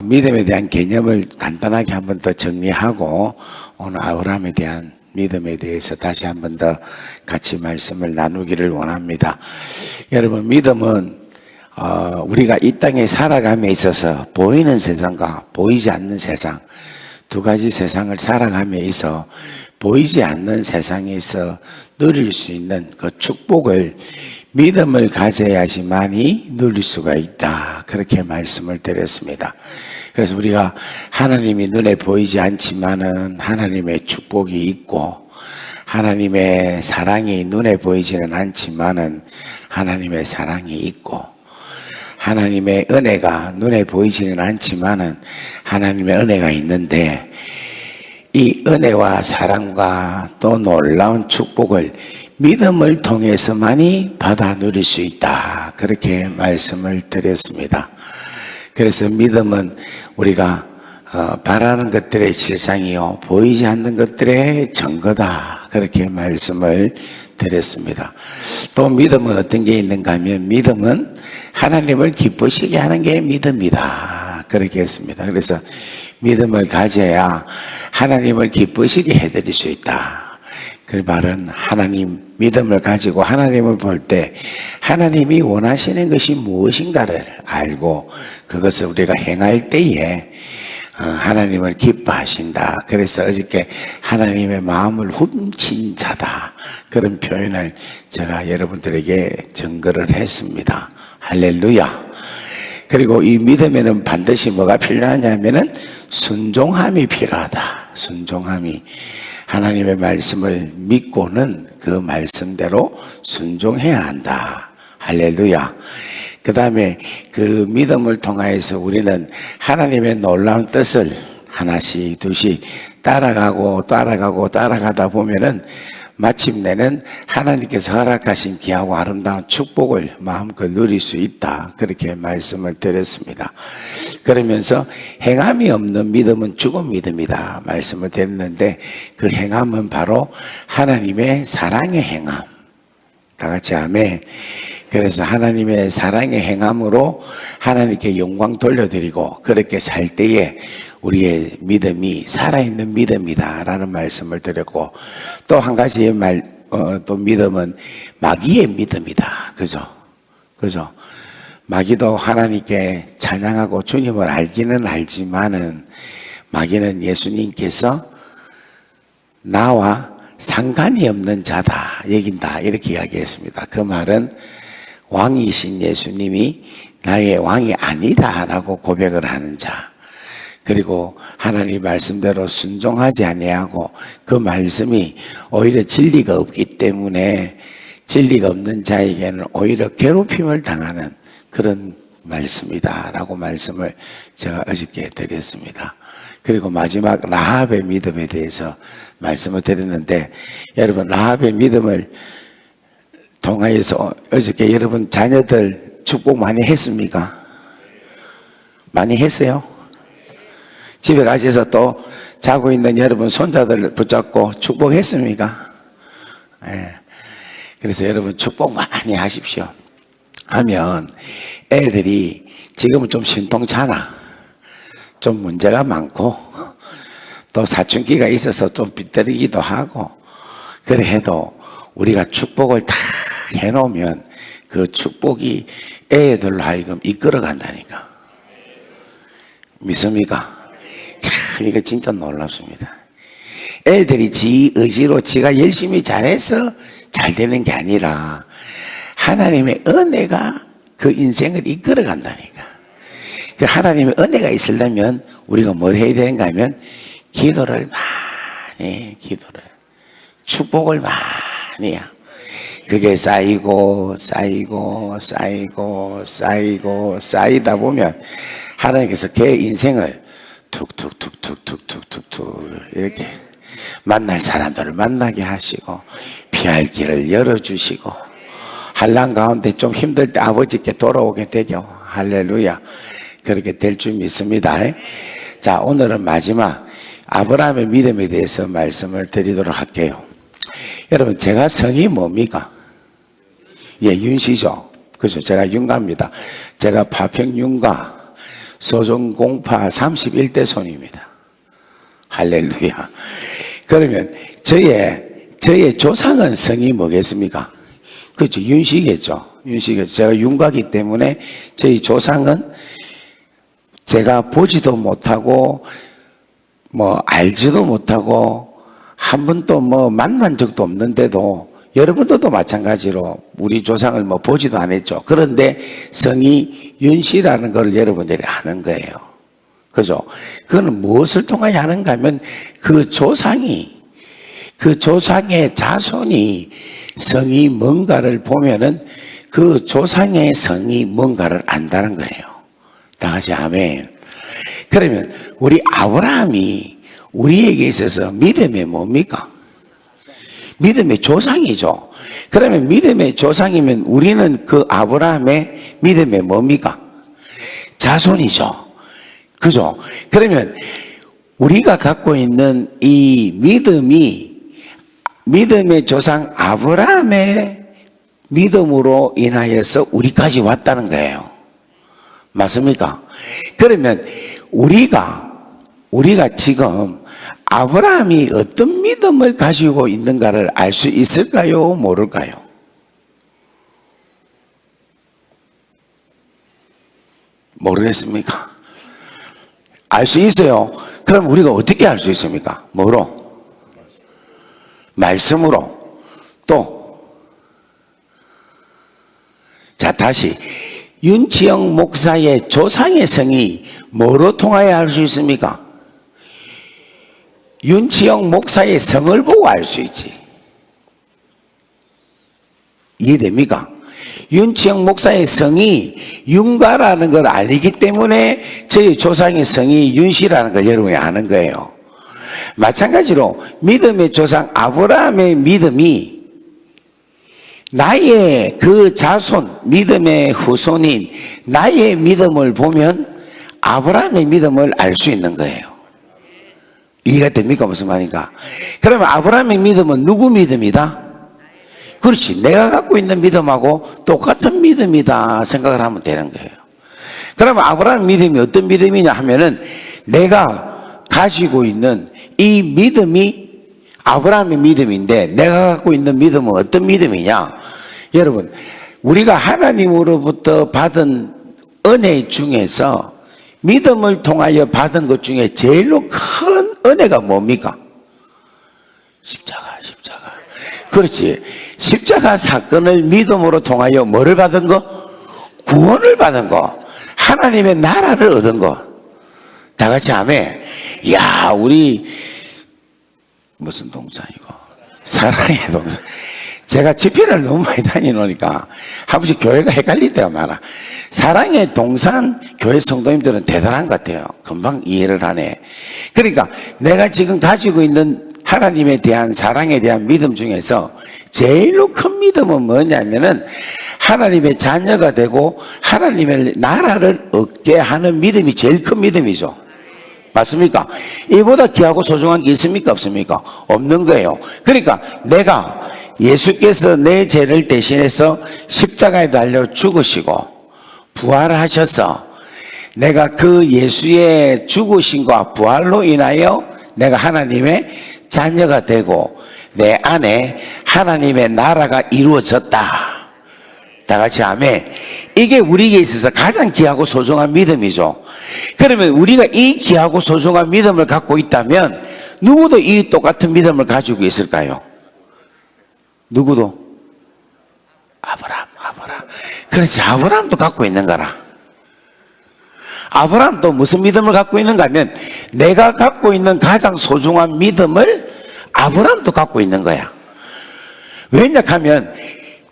믿음에 대한 개념을 간단하게 한 번 더 정리하고 오늘 아브라함에 대한 믿음에 대해서 다시 한 번 더 같이 말씀을 나누기를 원합니다. 여러분, 믿음은 우리가 이 땅에 살아감에 있어서 보이는 세상과 보이지 않는 세상, 두 가지 세상을 살아감에 있어 보이지 않는 세상에서 누릴 수 있는 그 축복을 믿음을 가져야지만이 누릴 수가 있다, 그렇게 말씀을 드렸습니다. 그래서 우리가 하나님이 눈에 보이지 않지만은 하나님의 축복이 있고, 하나님의 사랑이 눈에 보이지는 않지만은 하나님의 사랑이 있고, 하나님의 은혜가 눈에 보이지는 않지만은 하나님의 은혜가 있는데, 이 은혜와 사랑과 또 놀라운 축복을 믿음을 통해서만이 받아 누릴 수 있다, 그렇게 말씀을 드렸습니다. 그래서 믿음은 우리가 바라는 것들의 실상이요 보이지 않는 것들의 증거다, 그렇게 말씀을 드렸습니다. 또 믿음은 어떤 게 있는가 하면 믿음은 하나님을 기쁘시게 하는 게 믿음이다, 그렇게 했습니다. 그래서 믿음을 가져야 하나님을 기쁘시게 해드릴 수 있다. 그 말은 하나님, 믿음을 가지고 하나님을 볼 때 하나님이 원하시는 것이 무엇인가를 알고 그것을 우리가 행할 때에 하나님을 기뻐하신다. 그래서 어저께 하나님의 마음을 훔친 자다, 그런 표현을 제가 여러분들에게 증거를 했습니다. 할렐루야. 그리고 이 믿음에는 반드시 뭐가 필요하냐면은 순종함이 필요하다. 순종함이, 하나님의 말씀을 믿고는 그 말씀대로 순종해야 한다. 할렐루야. 그 다음에 그 믿음을 통하여서 우리는 하나님의 놀라운 뜻을 하나씩 둘씩 따라가다 보면은 마침내는 하나님께서 허락하신 귀하고 아름다운 축복을 마음껏 누릴 수 있다, 그렇게 말씀을 드렸습니다. 그러면서 행함이 없는 믿음은 죽은 믿음이다 말씀을 드렸는데, 그 행함은 바로 하나님의 사랑의 행함. 다 같이 아멘. 그래서 하나님의 사랑의 행함으로 하나님께 영광 돌려드리고 그렇게 살 때에 우리의 믿음이 살아있는 믿음이다 라는 말씀을 드렸고, 또 한 가지의 또 믿음은 마귀의 믿음이다. 그죠? 마귀도 하나님께 찬양하고 주님을 알기는 알지만은 마귀는 예수님께서 나와 상관이 없는 자다 여긴다, 이렇게 이야기했습니다. 그 말은 왕이신 예수님이 나의 왕이 아니다 라고 고백을 하는 자, 그리고 하나님 말씀대로 순종하지 아니하고 그 말씀이 오히려 진리가 없기 때문에 진리가 없는 자에게는 오히려 괴롭힘을 당하는 그런 말씀이다 라고 말씀을 제가 어저께 드렸습니다. 그리고 마지막 라합의 믿음에 대해서 말씀을 드렸는데, 여러분, 라합의 믿음을 통하여서 어저께 여러분 자녀들 축복 많이 했습니까? 많이 했어요? 집에 가셔서 또 자고 있는 여러분 손자들 붙잡고 축복했습니까? 네. 그래서 여러분 축복 많이 하십시오. 하면 애들이 지금은 좀 신통찮아, 좀 문제가 많고 또 사춘기가 있어서 좀 삐뚤이기도 하고, 그래 해도 우리가 축복을 다 해놓으면 그 축복이 애들로 하여금 이끌어 간다니까. 믿습니까? 참, 이거 진짜 놀랍습니다. 애들이 지 의지로 지가 열심히 잘해서 잘 되는 게 아니라 하나님의 은혜가 그 인생을 이끌어 간다니까. 그 하나님의 은혜가 있으려면 우리가 뭘 해야 되는가 하면 기도를 축복을 많이 해요. 그게 쌓이다 보면 하나님께서 걔 인생을 툭툭툭툭툭툭툭툭 이렇게 만날 사람들을 만나게 하시고 피할 길을 열어주시고, 환난 가운데 좀 힘들 때 아버지께 돌아오게 되죠. 할렐루야. 그렇게 될 줄 믿습니다. 자, 오늘은 마지막 아브라함의 믿음에 대해서 말씀을 드리도록 할게요. 여러분, 제가 성이 뭡니까? 예, 윤씨죠. 그죠? 제가 윤가입니다. 제가 파평 윤가, 소정공파 31대 손입니다. 할렐루야. 그러면 저의 조상은 성이 뭐겠습니까? 그렇죠. 윤씨겠죠. 윤씨겠죠. 제가 윤가기 때문에 저희 조상은 제가 보지도 못하고 알지도 못하고 한 번도 만난 적도 없는데도 여러분들도 마찬가지로 우리 조상을 보지도 안 했죠. 그런데 성이 윤씨라는 걸 여러분들이 아는 거예요. 그죠? 그거는 무엇을 통하여 하는가 하면 그 조상의 자손이 성이 뭔가를 보면은 그 조상의 성이 뭔가를 안다는 거예요. 다 같이 아멘. 그러면 우리 아브라함이 우리에게 있어서 믿음이 뭡니까? 믿음의 조상이죠. 그러면 믿음의 조상이면 우리는 그 아브라함의 믿음의 뭡니까? 자손이죠. 그죠? 그러면 우리가 갖고 있는 이 믿음의 조상 아브라함의 믿음으로 인하여서 우리까지 왔다는 거예요. 맞습니까? 그러면 우리가 지금 아브라함이 어떤 믿음을 가지고 있는가를 알 수 있을까요? 모를까요? 모르겠습니까? 알 수 있어요. 그럼 우리가 어떻게 알 수 있습니까? 뭐로? 말씀으로. 또 자, 다시 윤치영 목사의 조상의 성이 뭐로 통하여 알 수 있습니까? 윤치영 목사의 성을 보고 알 수 있지. 이해됩니까? 윤치영 목사의 성이 윤가라는 걸 알기 때문에 저희 조상의 성이 윤씨라는 걸 여러분이 아는 거예요. 마찬가지로 믿음의 조상 아브라함의 믿음이 나의 그 자손, 믿음의 후손인 나의 믿음을 보면 아브라함의 믿음을 알 수 있는 거예요. 이해가 됩니까? 무슨 말인가? 그러면 아브라함의 믿음은 누구 믿음이다? 그렇지. 내가 갖고 있는 믿음하고 똑같은 믿음이다 생각을 하면 되는 거예요. 그러면 아브라함 믿음이 어떤 믿음이냐 하면은 내가 가지고 있는 이 믿음이 아브라함의 믿음인데 내가 갖고 있는 믿음은 어떤 믿음이냐? 여러분, 우리가 하나님으로부터 받은 은혜 중에서 믿음을 통하여 받은 것 중에 제일로 큰 은혜가 뭡니까? 십자가. 그렇지. 십자가 사건을 믿음으로 통하여 뭐를 받은 거? 구원을 받은 거. 하나님의 나라를 얻은 거. 다 같이 아멘. 이야, 우리 무슨 동산이고? 사랑의 동산. 제가 집회를 너무 많이 다니노니까 한 번씩 교회가 헷갈릴 때가 많아. 사랑의 동산 교회 성도님들은 대단한 것 같아요. 금방 이해를 하네. 그러니까 내가 지금 가지고 있는 하나님에 대한 사랑에 대한 믿음 중에서 제일로 큰 믿음은 뭐냐면은 하나님의 자녀가 되고 하나님의 나라를 얻게 하는 믿음이 제일 큰 믿음이죠. 맞습니까? 이보다 귀하고 소중한 게 있습니까? 없습니까? 없는 거예요. 그러니까 내가 예수께서 내 죄를 대신해서 십자가에 달려 죽으시고 부활하셔서 내가 그 예수의 죽으심과 부활로 인하여 내가 하나님의 자녀가 되고 내 안에 하나님의 나라가 이루어졌다. 다 같이 아멘. 이게 우리에게 있어서 가장 귀하고 소중한 믿음이죠. 그러면 우리가 이 귀하고 소중한 믿음을 갖고 있다면 누구도 이 똑같은 믿음을 가지고 있을까요? 누구도? 아브라함. 그렇지. 아브라함도 갖고 있는 거라. 아브라함도 무슨 믿음을 갖고 있는가 하면 내가 갖고 있는 가장 소중한 믿음을 아브라함도 갖고 있는 거야. 왜냐하면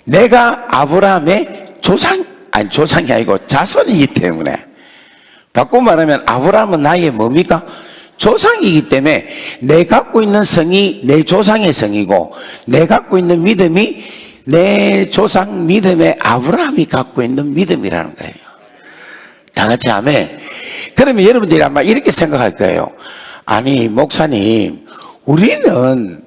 내가 아브라함의 조상이 아니고 자손이기 때문에. 바꿔 말하면 아브라함은 나의 뭡니까? 조상이기 때문에 내 갖고 있는 성이 내 조상의 성이고 내 갖고 있는 믿음이 내 조상 믿음의 아브라함이 갖고 있는 믿음이라는 거예요. 다 같이 아멘. 그러면 여러분들이 아마 이렇게 생각할 거예요. 아니 목사님, 우리는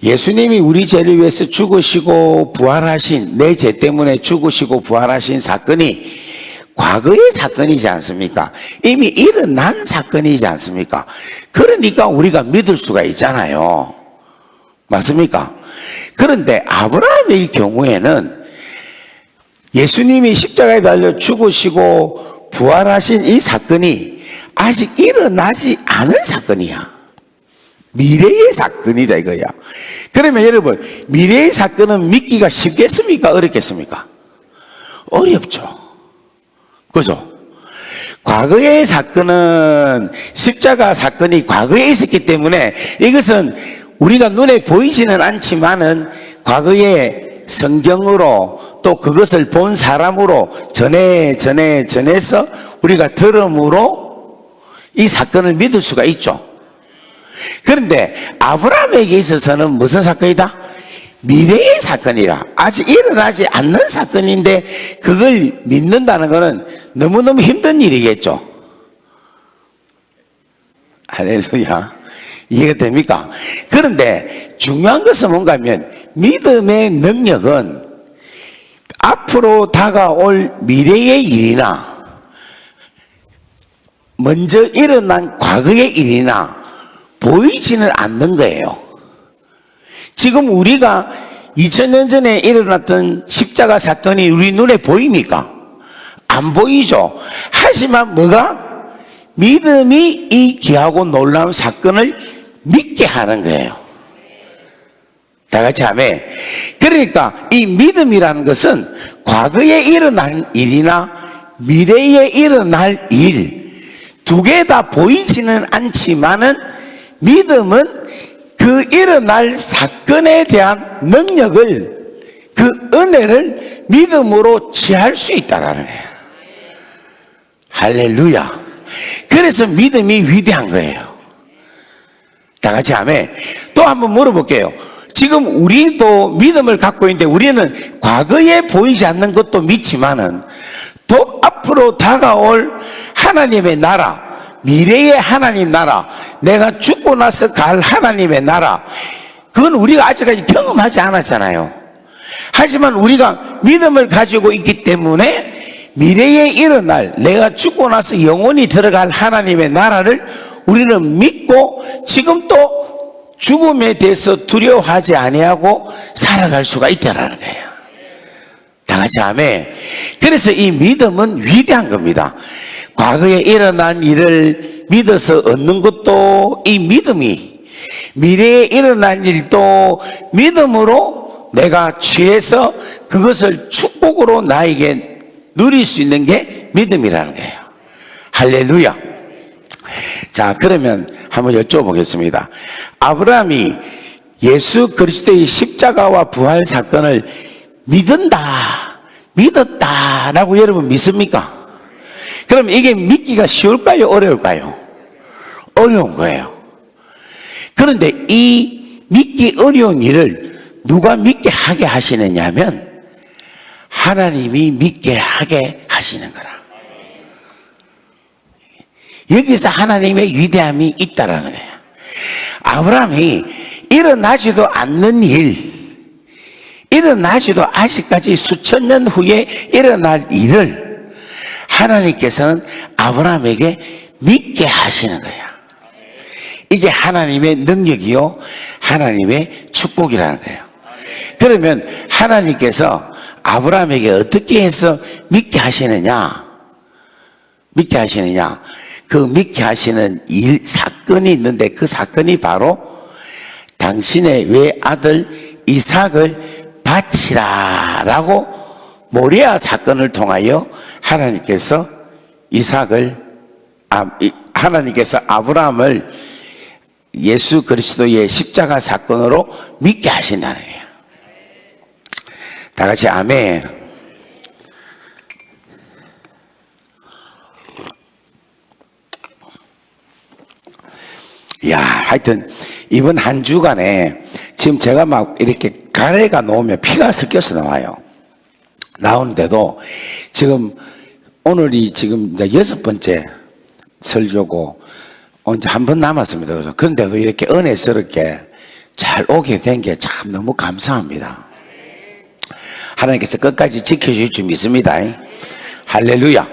예수님이 우리 죄를 위해서 죽으시고 부활하신 내 죄 때문에 죽으시고 부활하신 사건이 과거의 사건이지 않습니까? 이미 일어난 사건이지 않습니까? 그러니까 우리가 믿을 수가 있잖아요. 맞습니까? 그런데 아브라함의 경우에는 예수님이 십자가에 달려 죽으시고 부활하신 이 사건이 아직 일어나지 않은 사건이야. 미래의 사건이다 이거야. 그러면 여러분, 미래의 사건은 믿기가 쉽겠습니까? 어렵겠습니까? 어렵죠. 그죠? 과거의 사건은, 십자가 사건이 과거에 있었기 때문에 이것은 우리가 눈에 보이지는 않지만은 과거에 성경으로 또 그것을 본 사람으로 전해서 우리가 들음으로 이 사건을 믿을 수가 있죠. 그런데 아브라함에게 있어서는 무슨 사건이다? 미래의 사건이라, 아직 일어나지 않는 사건인데 그걸 믿는다는 것은 너무너무 힘든 일이겠죠. 할렐루야. 이해가 됩니까? 그런데 중요한 것은 뭔가 하면 믿음의 능력은 앞으로 다가올 미래의 일이나 먼저 일어난 과거의 일이나 보이지는 않는 거예요. 지금 우리가 2000년 전에 일어났던 십자가 사건이 우리 눈에 보입니까? 안 보이죠. 하지만 뭐가? 믿음이 이 귀하고 놀라운 사건을 믿게 하는 거예요. 다 같이 아멘. 그러니까 이 믿음이라는 것은 과거에 일어난 일이나 미래에 일어날 일, 두 개 다 보이지는 않지만은 믿음은 그 일어날 사건에 대한 능력을, 그 은혜를 믿음으로 취할 수 있다라는 거예요. 할렐루야. 그래서 믿음이 위대한 거예요. 다 같이 아멘. 또 한번 물어볼게요. 지금 우리도 믿음을 갖고 있는데 우리는 과거에 보이지 않는 것도 믿지만은 또 앞으로 다가올 하나님의 나라, 미래의 하나님 나라, 내가 죽고 나서 갈 하나님의 나라, 그건 우리가 아직까지 경험하지 않았잖아요. 하지만 우리가 믿음을 가지고 있기 때문에 미래에 일어날, 내가 죽고 나서 영원히 들어갈 하나님의 나라를 우리는 믿고 지금 또 죽음에 대해서 두려워하지 아니하고 살아갈 수가 있다라는 거예요. 다 같이 아멘. 그래서 이 믿음은 위대한 겁니다. 과거에 일어난 일을 믿어서 얻는 것도 이 믿음이, 미래에 일어난 일도 믿음으로 내가 취해서 그것을 축복으로 나에게 누릴 수 있는 게 믿음이라는 거예요. 할렐루야. 자, 그러면 한번 여쭤보겠습니다. 아브라함이 예수 그리스도의 십자가와 부활 사건을 믿었다라고 여러분 믿습니까? 그럼 이게 믿기가 쉬울까요? 어려울까요? 어려운 거예요. 그런데 이 믿기 어려운 일을 누가 믿게 하게 하시느냐 하면 하나님이 믿게 하게 하시는 거라. 여기서 하나님의 위대함이 있다라는 거예요. 아브라함이 일어나지도 않는 일, 일어나지도 아직까지 수천 년 후에 일어날 일을 하나님께서는 아브라함에게 믿게 하시는 거야. 이게 하나님의 능력이요, 하나님의 축복이라는 거예요. 그러면 하나님께서 아브라함에게 어떻게 해서 믿게 하시느냐? 믿게 하시느냐? 그 믿게 하시는 사건이 있는데 그 사건이 바로 당신의 외아들 이삭을 바치라라고 모리아 사건을 통하여 하나님께서 하나님께서 아브라함을 예수 그리스도의 십자가 사건으로 믿게 하신다는 거예요. 다 같이 아멘. 야, 하여튼 이번 한 주간에 지금 제가 막 이렇게 가래가 놓으면 피가 섞여서 나와요. 나오는데도 지금 오늘이 지금 이제 6번째 설교고 이제 한 번 남았습니다. 그런데도 이렇게 은혜스럽게 잘 오게 된 게 참 너무 감사합니다. 하나님께서 끝까지 지켜줄 줄 믿습니다. 할렐루야.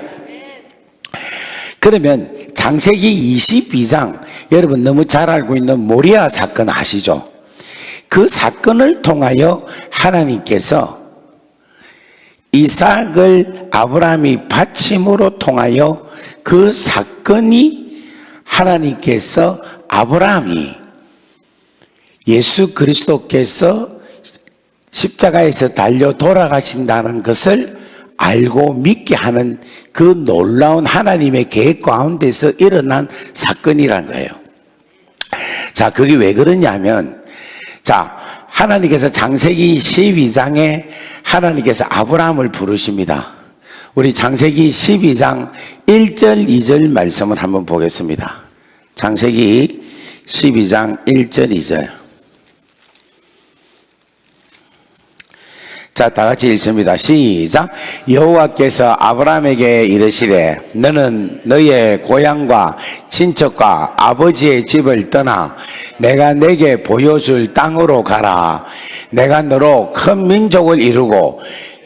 그러면 창세기 22장, 여러분 너무 잘 알고 있는 모리아 사건 아시죠? 그 사건을 통하여 하나님께서 이삭을 아브라함이 바침으로 통하여 그 사건이 하나님께서 아브라함이 예수 그리스도께서 십자가에서 달려 돌아가신다는 것을 알고 믿게 하는 그 놀라운 하나님의 계획 가운데서 일어난 사건이란 거예요. 자, 그게 왜 그러냐면, 자, 하나님께서 창세기 12장에 하나님께서 아브라함을 부르십니다. 우리 창세기 12장 1절 2절 말씀을 한번 보겠습니다. 창세기 12장 1절 2절. 자, 다 같이 읽습니다. 시작. 여호와께서 아브라함에게 이르시되 너는 너의 고향과 친척과 아버지의 집을 떠나 내가 내게 보여줄 땅으로 가라. 내가 너로 큰 민족을 이루고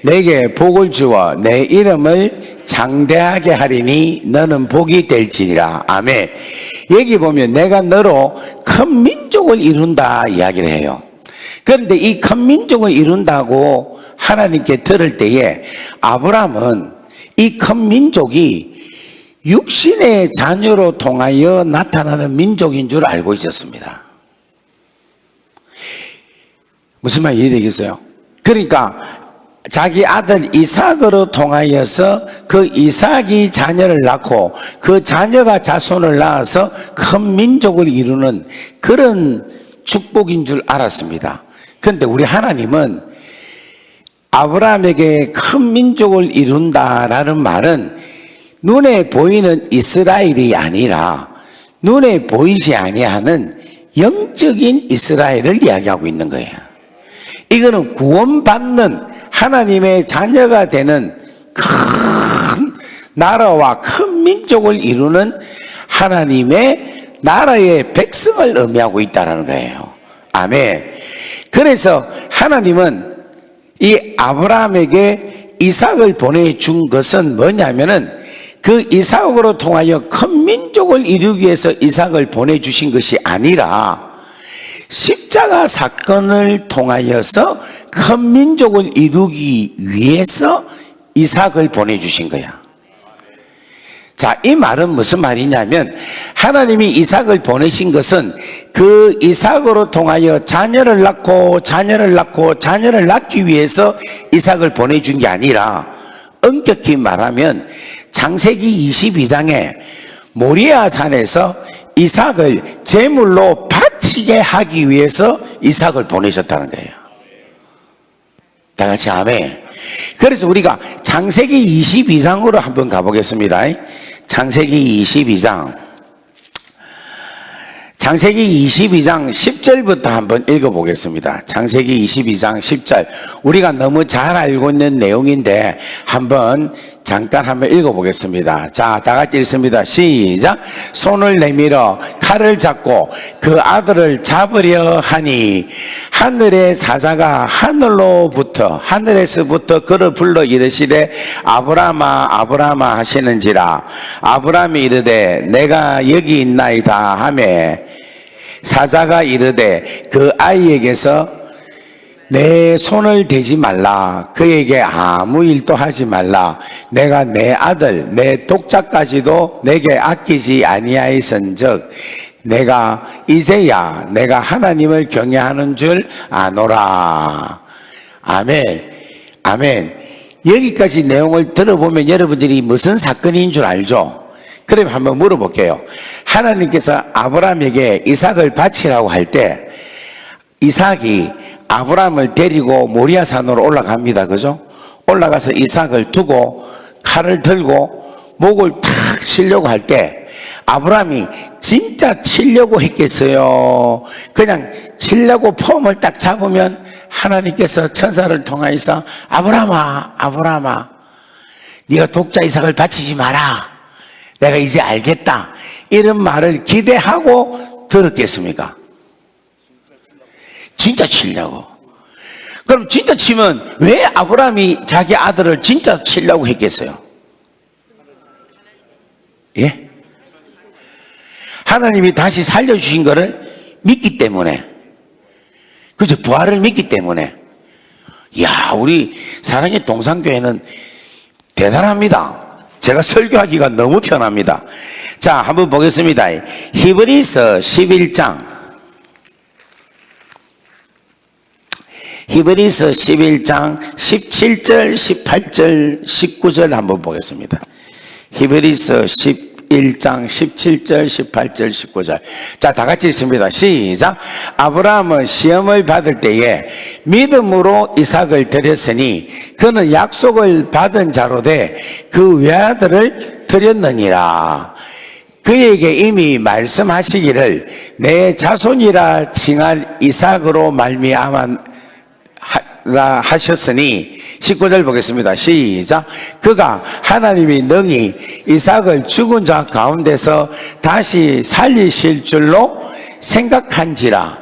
내게 복을 주어 내 이름을 장대하게 하리니 너는 복이 될지니라. 아멘. 여기 보면 내가 너로 큰 민족을 이룬다 이야기를 해요. 그런데 이 큰 민족을 이룬다고 하나님께 들을 때에 아브라함은 이 큰 민족이 육신의 자녀로 통하여 나타나는 민족인 줄 알고 있었습니다. 무슨 말 이해되겠어요? 그러니까 자기 아들 이삭으로 통하여서 그 이삭이 자녀를 낳고 그 자녀가 자손을 낳아서 큰 민족을 이루는 그런 축복인 줄 알았습니다. 그런데 우리 하나님은 아브라함에게 큰 민족을 이룬다라는 말은 눈에 보이는 이스라엘이 아니라 눈에 보이지 아니하는 영적인 이스라엘을 이야기하고 있는 거예요. 이거는 구원받는 하나님의 자녀가 되는 큰 나라와 큰 민족을 이루는 하나님의 나라의 백성을 의미하고 있다는 거예요. 아멘. 그래서 하나님은 이 아브라함에게 이삭을 보내준 것은 뭐냐면은 그 이삭으로 통하여 큰 민족을 이루기 위해서 이삭을 보내주신 것이 아니라 십자가 사건을 통하여서 큰 민족을 이루기 위해서 이삭을 보내주신 거야. 자, 이 말은 무슨 말이냐면 하나님이 이삭을 보내신 것은 그 이삭으로 통하여 자녀를 낳고 자녀를 낳고 자녀를 낳기 위해서 이삭을 보내준 게 아니라 엄격히 말하면 창세기 22장에 모리아 산에서 이삭을 제물로 바치게 하기 위해서 이삭을 보내셨다는 거예요. 다 같이 아멘. 그래서 우리가 창세기 22장으로 한번 가보겠습니다. 창세기 22장. 창세기 22장 10절부터 한번 읽어보겠습니다. 창세기 22장 10절. 우리가 너무 잘 알고 있는 내용인데 한번 잠깐 한번 읽어보겠습니다. 자, 다 같이 읽습니다. 시작. 손을 내밀어 칼을 잡고 그 아들을 잡으려 하니 하늘의 사자가 하늘에서부터 그를 불러 이르시되 아브라함아 아브라함아 하시는지라. 아브라함이 이르되 내가 여기 있나이다 하매 사자가 이르되 그 아이에게서 내 손을 대지 말라. 그에게 아무 일도 하지 말라. 내가 내 아들 내 독자까지도 내게 아끼지 아니하였은즉 내가 이제야 내가 하나님을 경외하는 줄 아노라. 아멘. 아멘. 여기까지 내용을 들어보면 여러분들이 무슨 사건인 줄 알죠? 그럼 한번 물어볼게요. 하나님께서 아브라함에게 이삭을 바치라고 할 때 이삭이 아브라함을 데리고 모리아 산으로 올라갑니다. 그죠? 올라가서 이삭을 두고 칼을 들고 목을 탁 치려고 할 때 아브라함이 진짜 치려고 했겠어요? 그냥 치려고 폼을 딱 잡으면 하나님께서 천사를 통하여서 아브라함아 아브라함아 네가 독자 이삭을 바치지 마라. 내가 이제 알겠다. 이런 말을 기대하고 들었겠습니까? 진짜 치려고. 그럼 진짜 치면 왜 아브라함이 자기 아들을 진짜 치려고 했겠어요? 예? 하나님이 다시 살려주신 것을 믿기 때문에. 그죠? 부활을 믿기 때문에. 이야, 우리 사랑의 동산교회는 대단합니다. 제가 설교하기가 너무 편합니다. 자, 한번 보겠습니다. 히브리서 11장. 히브리서 11장 17절, 18절, 19절 한번 보겠습니다. 히브리서 11장 17절, 18절, 19절. 자, 다 같이 있습니다. 시작. 아브라함은 시험을 받을 때에 믿음으로 이삭을 드렸으니 그는 약속을 받은 자로 돼 그 외아들을 드렸느니라. 그에게 이미 말씀하시기를 내 자손이라 칭할 이삭으로 말미암아 하셨으니 19절 보겠습니다. 시작. 그가 하나님이 능히 이삭을 죽은 자 가운데서 다시 살리실 줄로 생각한지라.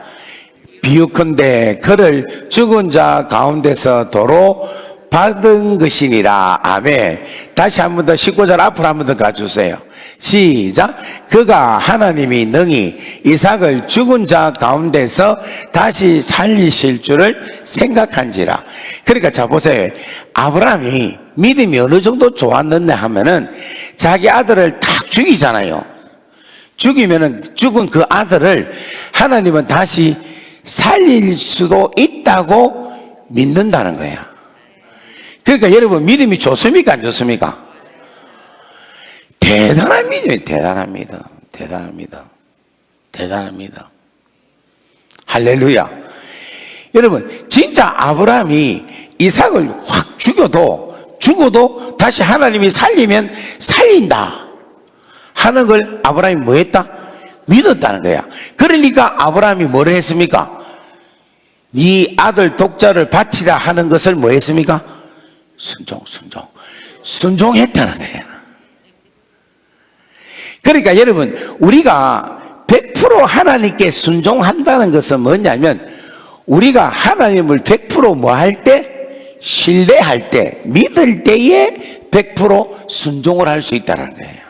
비유컨대 그를 죽은 자 가운데서 도로 받은 것이니라. 아멘. 다시 한 번 더 19절 앞으로 한 번 더 가주세요. 시작. 그가 하나님이 능히 이삭을 죽은 자 가운데서 다시 살리실 줄을 생각한지라. 그러니까 자 보세요. 아브라함이 믿음이 어느 정도 좋았는데 하면은 자기 아들을 딱 죽이잖아요. 죽이면은 죽은 그 아들을 하나님은 다시 살릴 수도 있다고 믿는다는 거야. 그러니까 여러분 믿음이 좋습니까? 안 좋습니까? 대단한 믿음이 대단합니다. 대단합니다. 대단합니다. 할렐루야. 여러분 진짜 아브라함이 이삭을 확 죽어도 다시 하나님이 살리면 살린다 하는 걸 아브라함이 뭐 했다? 믿었다는 거야. 그러니까 아브라함이 뭐를 했습니까? 네 아들 독자를 바치라 하는 것을 뭐 했습니까? 순종했다는 거야. 그러니까 여러분 우리가 100% 하나님께 순종한다는 것은 뭐냐면 우리가 하나님을 100% 뭐 할 때? 신뢰할 때, 믿을 때에 100% 순종을 할 수 있다는 거예요.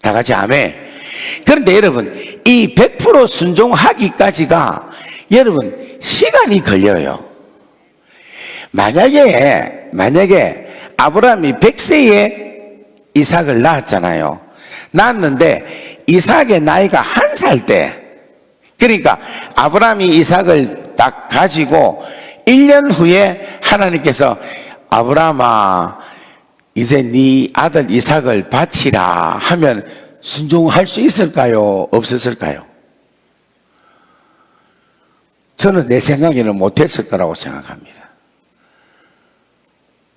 다 같이 아멘. 그런데 여러분 이 100% 순종하기까지가 여러분 시간이 걸려요. 만약에 아브라함이 100세에 이삭을 낳았잖아요. 낳았는데 이삭의 나이가 1살 때, 그러니까 아브라함이 이삭을 딱 가지고 1년 후에 하나님께서 아브라함아 이제 네 아들 이삭을 바치라 하면 순종할 수 있을까요? 없었을까요? 저는 내 생각에는 못했을 거라고 생각합니다.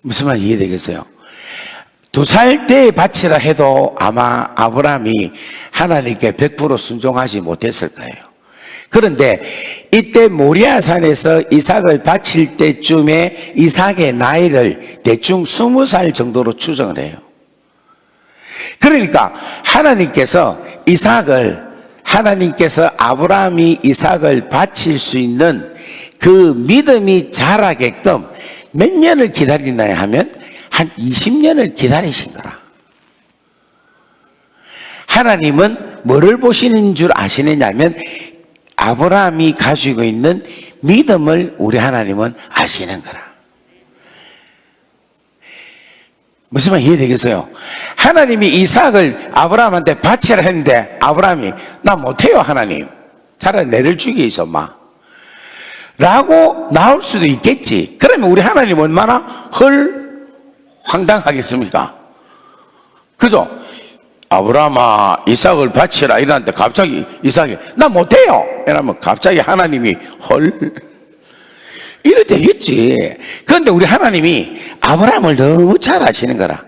무슨 말 이해되겠어요? 2살 때에 바치라 해도 아마 아브라함이 하나님께 100% 순종하지 못했을 거예요. 그런데 이때 모리아산에서 이삭을 바칠 때쯤에 이삭의 나이를 대충 20살 정도로 추정을 해요. 그러니까 하나님께서 아브라함이 이삭을 바칠 수 있는 그 믿음이 자라게끔 몇 년을 기다리나요 하면 한 20년을 기다리신 거라. 하나님은 뭐를 보시는 줄 아시느냐면 아브라함이 가지고 있는 믿음을 우리 하나님은 아시는 거라. 무슨 말 이해되겠어요? 하나님이 이삭을 아브라함한테 바치라 했는데 아브라함이 나 못해요 하나님. 차라리 내를 죽이소 마. 라고 나올 수도 있겠지. 그러면 우리 하나님 얼마나 황당하겠습니까? 그죠? 아브라함아 이삭을 바치라 이러는데 갑자기 이삭이 나 못해요 이러면 갑자기 하나님이 이래 되겠지. 그런데 우리 하나님이 아브라함을 너무 잘 아시는 거라.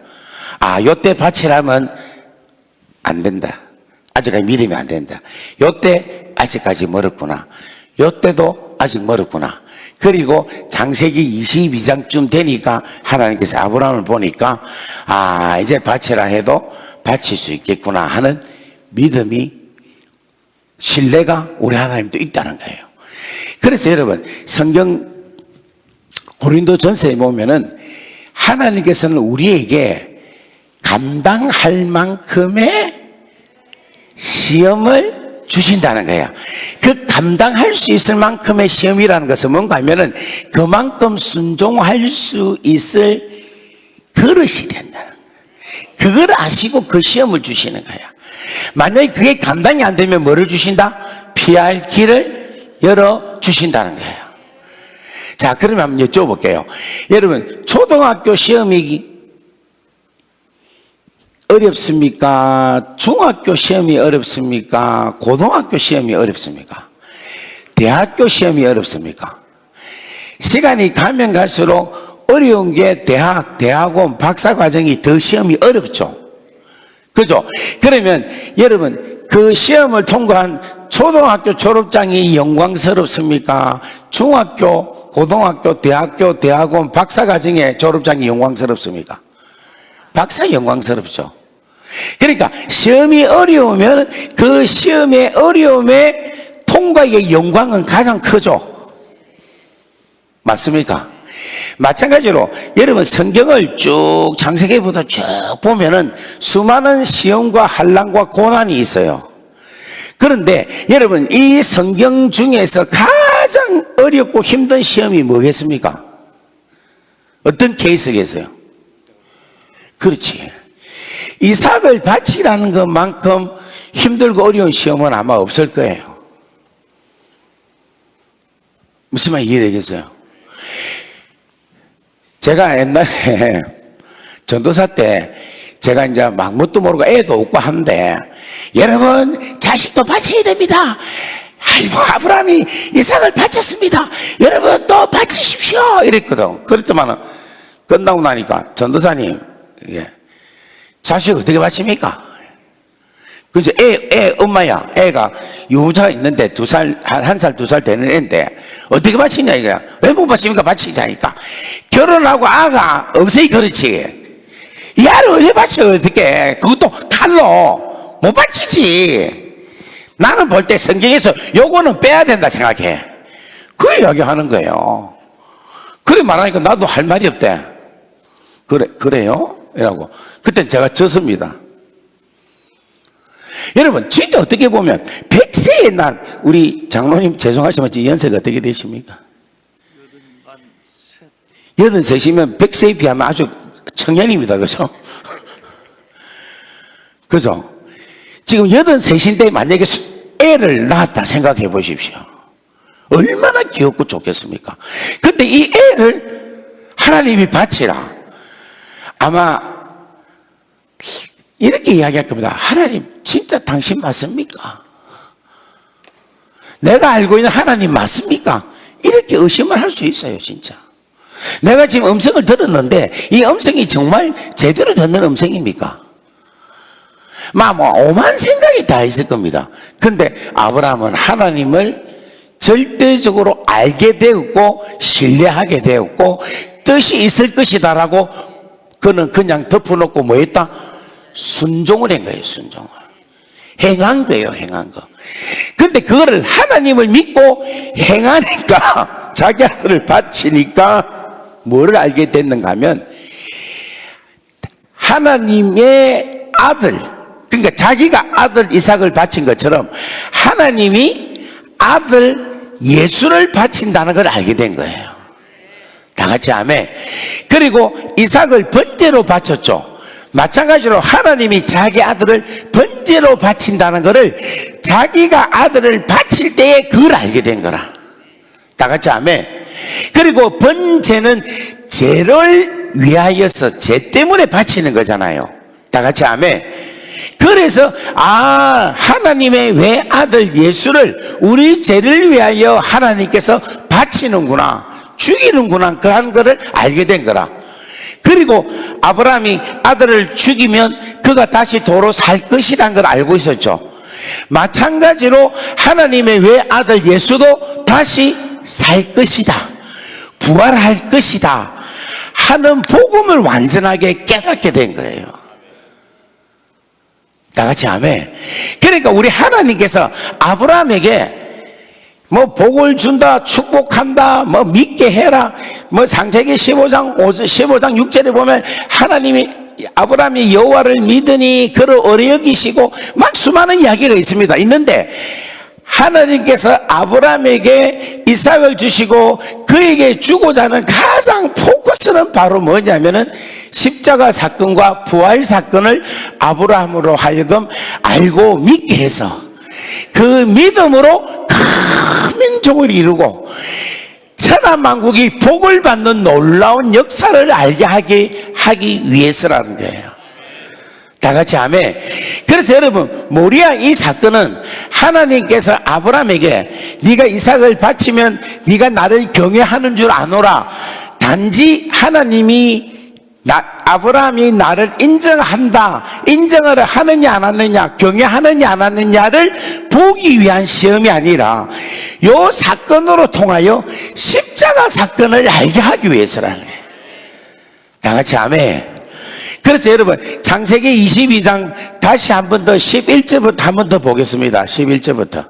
요때 바치라면 안 된다. 아직까지 믿으면 안 된다. 요때 아직까지 멀었구나. 요때도 아직 멀었구나. 그리고 창세기 22장쯤 되니까 하나님께서 아브라함을 보니까 이제 바치라 해도 바칠 수 있겠구나 하는 믿음이, 신뢰가 우리 하나님도 있다는 거예요. 그래서 여러분 성경 고린도전서에 보면은 하나님께서는 우리에게 감당할 만큼의 시험을 주신다는 거야. 그 감당할 수 있을 만큼의 시험이라는 것은 뭔가 하면은 그만큼 순종할 수 있을 그릇이 된다는 거야. 그걸 아시고 그 시험을 주시는 거야. 만약에 그게 감당이 안 되면 뭐를 주신다? 피할 길을 열어주신다는 거예요. 자, 그러면 한번 여쭤볼게요. 여러분, 초등학교 시험이 어렵습니까? 중학교 시험이 어렵습니까? 고등학교 시험이 어렵습니까? 대학교 시험이 어렵습니까? 시간이 가면 갈수록 어려운 게 대학원, 박사과정이 더 시험이 어렵죠. 그죠? 그러면 여러분, 그 시험을 통과한 초등학교 졸업장이 영광스럽습니까? 중학교, 고등학교, 대학교, 대학원, 박사과정의 졸업장이 영광스럽습니까? 박사 영광스럽죠. 그러니까 시험이 어려우면 그 시험의 어려움의 통과의 영광은 가장 크죠. 맞습니까? 마찬가지로 여러분 성경을 쭉 창세기부터 쭉 보면은 수많은 시험과 환난과 고난이 있어요. 그런데 여러분 이 성경 중에서 가장 어렵고 힘든 시험이 뭐겠습니까? 어떤 케이스겠어요? 그렇지. 이삭을 바치라는 것만큼 힘들고 어려운 시험은 아마 없을 거예요. 무슨 말 이해되겠어요? 제가 옛날에 전도사 때 제가 이제 막 뭣도 모르고 애도 없고 하는데 여러분 자식도 바쳐야 됩니다. 아이고 아브라함이 이삭을 바쳤습니다. 여러분 또 바치십시오 이랬거든. 그랬더만 끝나고 나니까 전도사님 자식 어떻게 바칩니까? 그죠? 엄마야. 애가 유모차가 있는데 2살, 1살, 2살 되는 애인데 어떻게 바치냐 이거야. 왜 못 바칩니까? 바치자니까. 결혼하고 아가 없으니 그렇지. 야를 어디 바쳐 어떻게? 그것도 칼로 못 바치지. 나는 볼 때 성경에서 요거는 빼야 된다 생각해. 그 이야기 하는 거예요. 그래 말하니까 나도 할 말이 없대. 그래요? 이라고. 그때 제가 졌습니다. 여러분, 진짜 어떻게 보면 100세의 날, 우리 장로님 죄송하지만 연세가 어떻게 되십니까? 83이면 100세에 비하면 아주 청년입니다. 그죠? 그죠? 지금 83인데 만약에 애를 낳았다 생각해 보십시오. 얼마나 귀엽고 좋겠습니까? 근데 이 애를 하나님이 바치라. 아마 이렇게 이야기할 겁니다. 하나님 진짜 당신 맞습니까? 내가 알고 있는 하나님 맞습니까? 이렇게 의심을 할 수 있어요. 진짜 내가 지금 음성을 들었는데 이 음성이 정말 제대로 듣는 음성입니까? 뭐 오만 생각이 다 있을 겁니다. 근데 아브라함은 하나님을 절대적으로 알게 되었고 신뢰하게 되었고 뜻이 있을 것이다라고 그는 그냥 덮어놓고 뭐 했다? 순종을 한 거예요. 순종을 행한 거예요. 행한 거. 근데 그거를 하나님을 믿고 행하니까 자기 아들을 바치니까 뭐를 알게 됐는가 하면 하나님의 아들, 그러니까 자기가 아들 이삭을 바친 것처럼 하나님이 아들 예수를 바친다는 걸 알게 된 거예요. 다 같이 아멘. 그리고 이삭을 번제로 바쳤죠. 마찬가지로 하나님이 자기 아들을 번제로 바친다는 것을 자기가 아들을 바칠 때에 그걸 알게 된 거라. 다 같이 아멘. 그리고 번제는 죄를 위하여서 죄 때문에 바치는 거잖아요. 다 같이 아멘. 그래서 하나님의 외아들 예수를 우리 죄를 위하여 하나님께서 바치는구나, 죽이는구나, 그런 거를 알게 된 거라. 그리고 아브라함이 아들을 죽이면 그가 다시 도로 살 것이라는 걸 알고 있었죠. 마찬가지로 하나님의 외아들 예수도 다시 살 것이다, 부활할 것이다 하는 복음을 완전하게 깨닫게 된 거예요. 다 같이 아멘. 그러니까 우리 하나님께서 아브라함에게 뭐 복을 준다, 축복한다, 뭐 믿게 해라, 뭐 창세기 15장 6절에 보면 하나님이 아브라함이 여호와를 믿으니 그를 오래 여기시고 막 수많은 이야기가 있습니다. 있는데 하나님께서 아브라함에게 이삭을 주시고 그에게 주고자 하는 가장 포커스는 바로 뭐냐면은 십자가 사건과 부활 사건을 아브라함으로 하여금 알고 믿게 해서 그 믿음으로 큰 민족을 이루고 천하만국이 복을 받는 놀라운 역사를 알게 하기 위해서라는 거예요. 다 같이 아멘. 그래서 여러분, 모리아 이 사건은 하나님께서 아브라함에게 네가 이삭을 바치면 네가 나를 경외하는 줄 아노라. 단지 하나님이 아브라함이 나를 인정을 하느냐 안 하느냐, 경외하느냐 안 하느냐를 보기 위한 시험이 아니라 요 사건으로 통하여 십자가 사건을 알게 하기 위해서라는 거예요. 다 같이 아멘. 그래서 여러분, 창세기 22장 다시 한 번 더 11절부터 한 번 더 보겠습니다. 11절부터.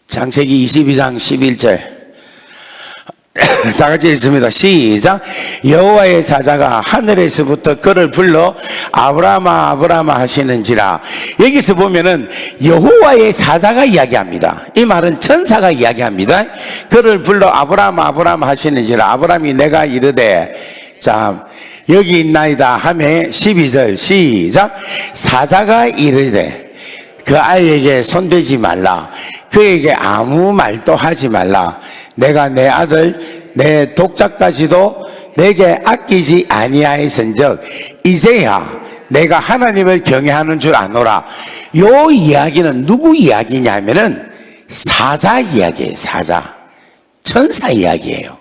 창세기 22장 11절. 다 같이 읽습니다. 시작. 여호와의 사자가 하늘에서부터 그를 불러 아브라함아 아브라함아 하시는지라. 여기서 보면은 여호와의 사자가 이야기합니다. 이 말은 천사가 이야기합니다. 그를 불러 아브라함아 아브라함아 하시는지라. 아브라함이 내가 이르되, 자 여기 있나이다 하매 12절 시작. 사자가 이르되 그 아이에게 손대지 말라. 그에게 아무 말도 하지 말라. 내가 내 아들 내 독자까지도 내게 아끼지 아니하였은즉 이제야 내가 하나님을 경외하는 줄 아노라. 요 이야기는 누구 이야기냐면은 사자 이야기예요. 사자, 천사 이야기예요.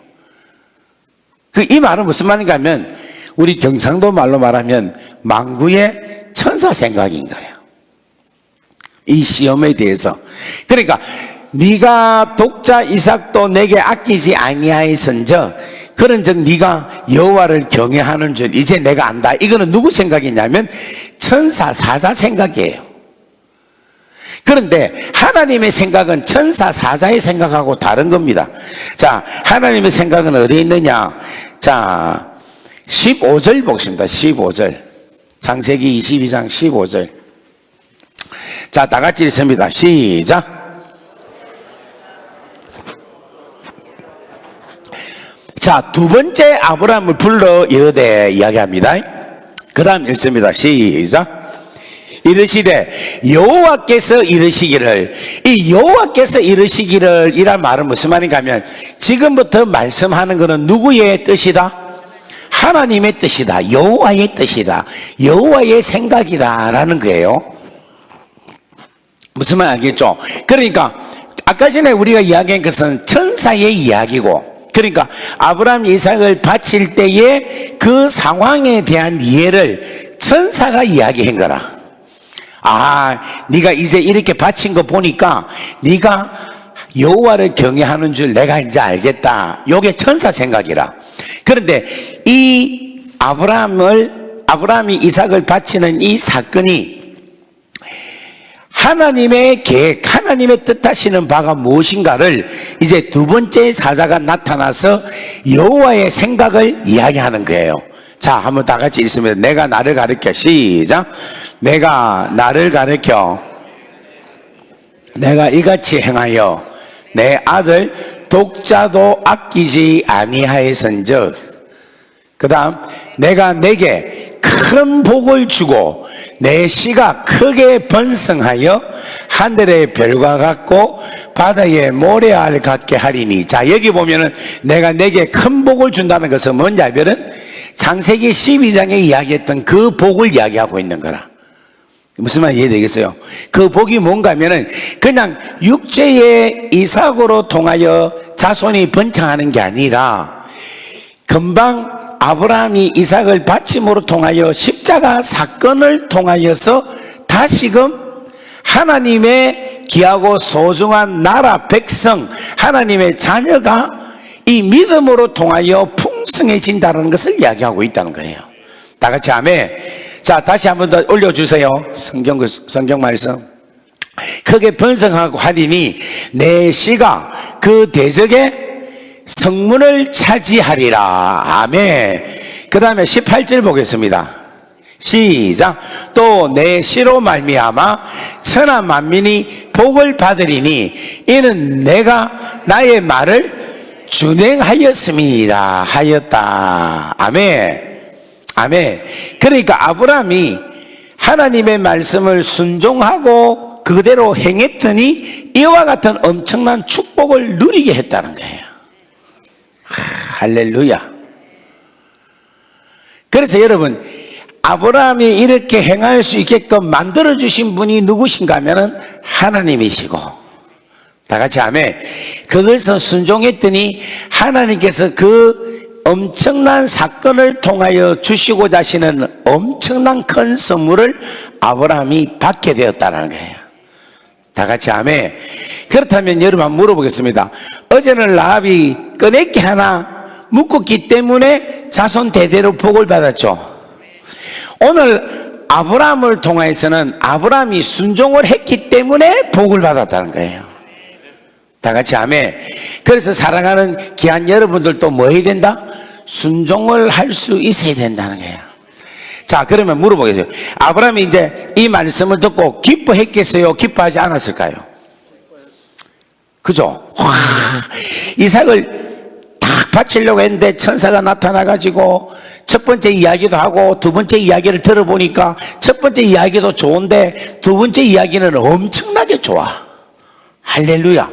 이 말은 무슨 말인가 하면 우리 경상도 말로 말하면 망구의 천사 생각인 거예요. 이 시험에 대해서. 그러니까 네가 독자 이삭도 내게 아끼지 아니하였은즉 그런즉 네가 여호와를 경외하는 줄 이제 내가 안다. 이거는 누구 생각이냐면 천사 사자 생각이에요. 그런데 하나님의 생각은 천사 사자의 생각하고 다른 겁니다. 자, 하나님의 생각은 어디 있느냐? 자, 15절 보겠습니다. 15절. 창세기 22장 15절. 자, 다 같이 읽습니다. 시작. 자, 두 번째 아브라함을 불러 이르되 이야기합니다. 그 다음 읽습니다. 시작. 이르시되 여호와께서 이르시기를. 이 여호와께서 이르시기를 이란 말은 무슨 말인가 하면 지금부터 말씀하는 것은 누구의 뜻이다? 하나님의 뜻이다. 여호와의 뜻이다. 여호와의 생각이다 라는 거예요. 무슨 말 알겠죠? 그러니까 아까 전에 우리가 이야기한 것은 천사의 이야기고, 그러니까 아브라함 이삭을 바칠 때의 그 상황에 대한 이해를 천사가 이야기한 거라. 아, 네가 이제 이렇게 바친 거 보니까 네가 여호와를 경외하는 줄 내가 이제 알겠다. 요게 천사 생각이라. 그런데 이 아브라함이 이삭을 바치는 이 사건이 하나님의 계획, 하나님의 뜻하시는 바가 무엇인가를 이제 두 번째 사자가 나타나서 여호와의 생각을 이야기하는 거예요. 자, 한번 다 같이 읽습니다. 내가 나를 가르쳐. 시작. 내가 나를 가르쳐 내가 이같이 행하여 내 아들 독자도 아끼지 아니하였은즉, 그 다음 내가 내게 큰 복을 주고 내 씨가 크게 번성하여 하늘의 별과 같고 바다의 모래알 같게 하리니. 자, 여기 보면은 내가 내게 큰 복을 준다는 것은 뭔냐면은 창세기 12장에 이야기했던 그 복을 이야기하고 있는 거라. 무슨 말 이해되겠어요? 그 복이 뭔가 하면은 그냥 육체의 이삭으로 통하여 자손이 번창하는 게 아니라 금방 아브라함이 이삭을 바침으로 통하여 십자가 사건을 통하여서 다시금 하나님의 귀하고 소중한 나라 백성, 하나님의 자녀가 이 믿음으로 통하여 풍성해진다는 것을 이야기하고 있다는 거예요. 다 같이 아멘. 자, 다시 한번 더 올려주세요. 성경 말씀. 크게 번성하고 하리니 내 씨가 그 대적의 성문을 차지하리라. 아멘. 그 다음에 18절 보겠습니다. 시작. 또 내 씨로 말미암아 천하 만민이 복을 받으리니 이는 내가 나의 말을 준행하였음이라 하였다. 아멘. 아멘. 그러니까 아브라함이 하나님의 말씀을 순종하고 그대로 행했더니 이와 같은 엄청난 축복을 누리게 했다는 거예요. 할렐루야. 그래서 여러분, 아브라함이 이렇게 행할 수 있게끔 만들어주신 분이 누구신가 하면은 하나님이시고, 다 같이 아멘. 그것을 순종했더니 하나님께서 그 엄청난 사건을 통하여 주시고자 하시는 엄청난 큰 선물을 아브라함이 받게 되었다는 거예요. 다 같이 아멘. 그렇다면 여러분 한번 물어보겠습니다. 어제는 라합이 꺼냈기 하나 묶었기 때문에 자손 대대로 복을 받았죠. 오늘 아브라함을 통해서는 아브라함이 순종을 했기 때문에 복을 받았다는 거예요. 다 같이 아멘. 그래서 사랑하는 귀한 여러분들도 뭐 해야 된다? 순종을 할 수 있어야 된다는 거예요. 자, 그러면 물어보겠어요. 아브라함이 이제 이 말씀을 듣고 기뻐했겠어요? 기뻐하지 않았을까요? 그죠? 와, 이삭을 딱 바치려고 했는데 천사가 나타나가지고 첫 번째 이야기도 하고 두 번째 이야기를 들어보니까 첫 번째 이야기도 좋은데 두 번째 이야기는 엄청나게 좋아. 할렐루야.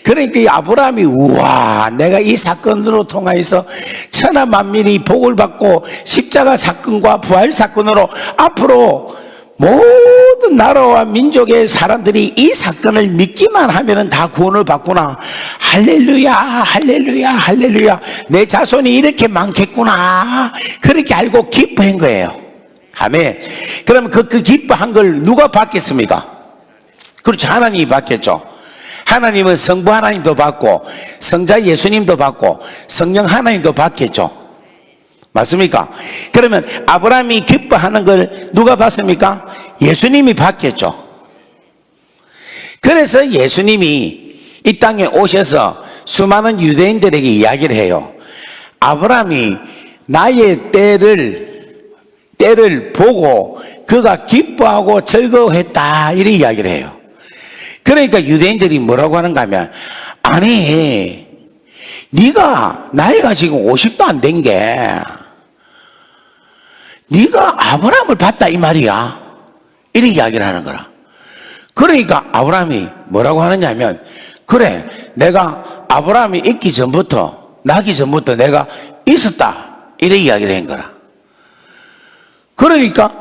그러니까 이 아브라함이 우와, 내가 이 사건으로 통해서 천하 만민이 복을 받고 십자가 사건과 부활 사건으로 앞으로 모든 나라와 민족의 사람들이 이 사건을 믿기만 하면은 다 구원을 받구나. 할렐루야, 할렐루야, 할렐루야. 내 자손이 이렇게 많겠구나. 그렇게 알고 기뻐한 거예요. 아멘. 그러면 그 기뻐한 걸 누가 받겠습니까? 그렇죠. 하나님이 받겠죠. 하나님은 성부 하나님도 받고 성자 예수님도 받고 성령 하나님도 받겠죠. 맞습니까? 그러면 아브라함이 기뻐하는 걸 누가 받습니까? 예수님이 받겠죠. 그래서 예수님이 이 땅에 오셔서 수많은 유대인들에게 이야기를 해요. 아브라함이 나의 때를 보고 그가 기뻐하고 즐거워했다, 이렇게 이야기를 해요. 그러니까 유대인들이 뭐라고 하는가 하면, 아니 네가 나이가 지금 50도 안 된 게 네가 아브라함을 봤다 이 말이야, 이렇게 이야기를 하는 거라. 그러니까 아브라함이 뭐라고 하느냐 하면, 그래 내가 아브라함이 있기 전부터 나기 전부터 내가 있었다, 이렇게 이야기를 한 거라. 그러니까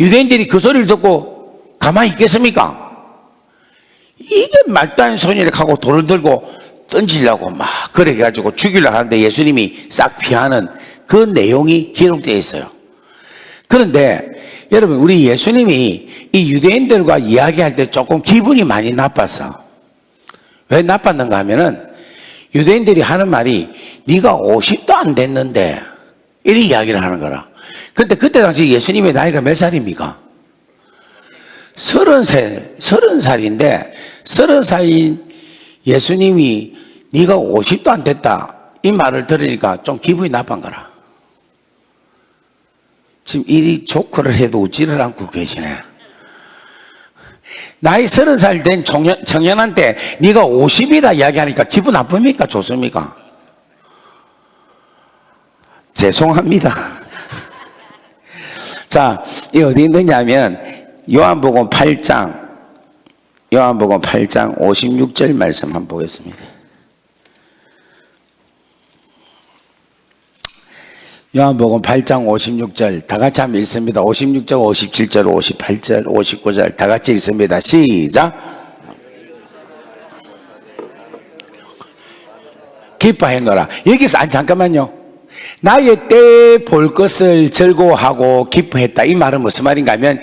유대인들이 그 소리를 듣고 가만히 있겠습니까? 이게 말도 안 되는 소리를 하고 돌을 들고 던지려고 막 그래가지고 죽이려고 하는데 예수님이 싹 피하는 그 내용이 기록되어 있어요. 그런데 여러분, 우리 예수님이 이 유대인들과 이야기할 때 조금 기분이 많이 나빴어. 왜 나빴는가 하면은 유대인들이 하는 말이 네가 50도 안 됐는데 이렇게 이야기를 하는 거라. 근데 그때 당시 예수님의 나이가 몇 살입니까? 30살인데 30살인 예수님이 네가 50도 안 됐다 이 말을 들으니까 좀 기분이 나쁜 거라. 지금 이리 조커를 해도 웃지를 않고 계시네. 나이 30살 된 청년한테 네가 50이다 이야기하니까 기분 나쁩니까? 좋습니까? 죄송합니다. 자, 이 어디 있느냐면 요한복음 8장 56절 말씀 한번 보겠습니다. 요한복음 8장 56절 다 같이 한번 읽습니다. 56절, 57절, 58절, 59절 다 같이 읽습니다. 시작. 기뻐하노라. 여기서 잠깐만요. 나의 때 볼 것을 즐거워하고 기뻐했다, 이 말은 무슨 말인가 하면,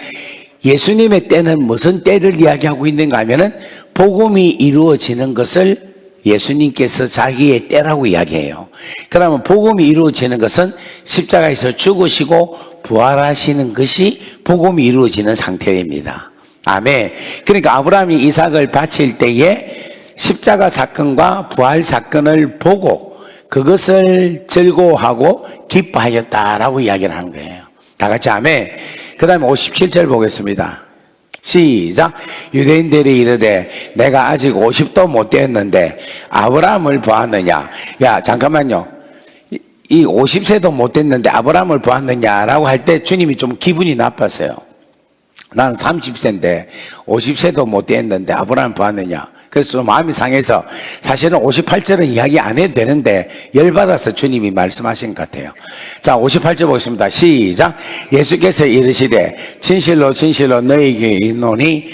예수님의 때는 무슨 때를 이야기하고 있는가 하면은 복음이 이루어지는 것을 예수님께서 자기의 때라고 이야기해요. 그러면 복음이 이루어지는 것은 십자가에서 죽으시고 부활하시는 것이 복음이 이루어지는 상태입니다. 아멘. 그러니까 아브라함이 이삭을 바칠 때에 십자가 사건과 부활 사건을 보고 그것을 즐거워하고 기뻐하였다라고 이야기를 하는 거예요. 다 같이 아멘. 그 다음에 57절 보겠습니다. 시작. 유대인들이 이르되 내가 아직 50도 못 되었는데 아브라함을 보았느냐. 야 잠깐만요. 이 50세도 못 됐는데 아브라함을 보았느냐라고 할 때 주님이 좀 기분이 나빴어요. 나는 30세인데 50세도 못 됐는데 아브라함을 보았느냐. 그래서 마음이 상해서 사실은 58절은 이야기 안 해도 되는데 열받아서 주님이 말씀하신 것 같아요. 자, 58절 보겠습니다. 시작. 예수께서 이르시되 진실로 진실로 너희에게 이르노니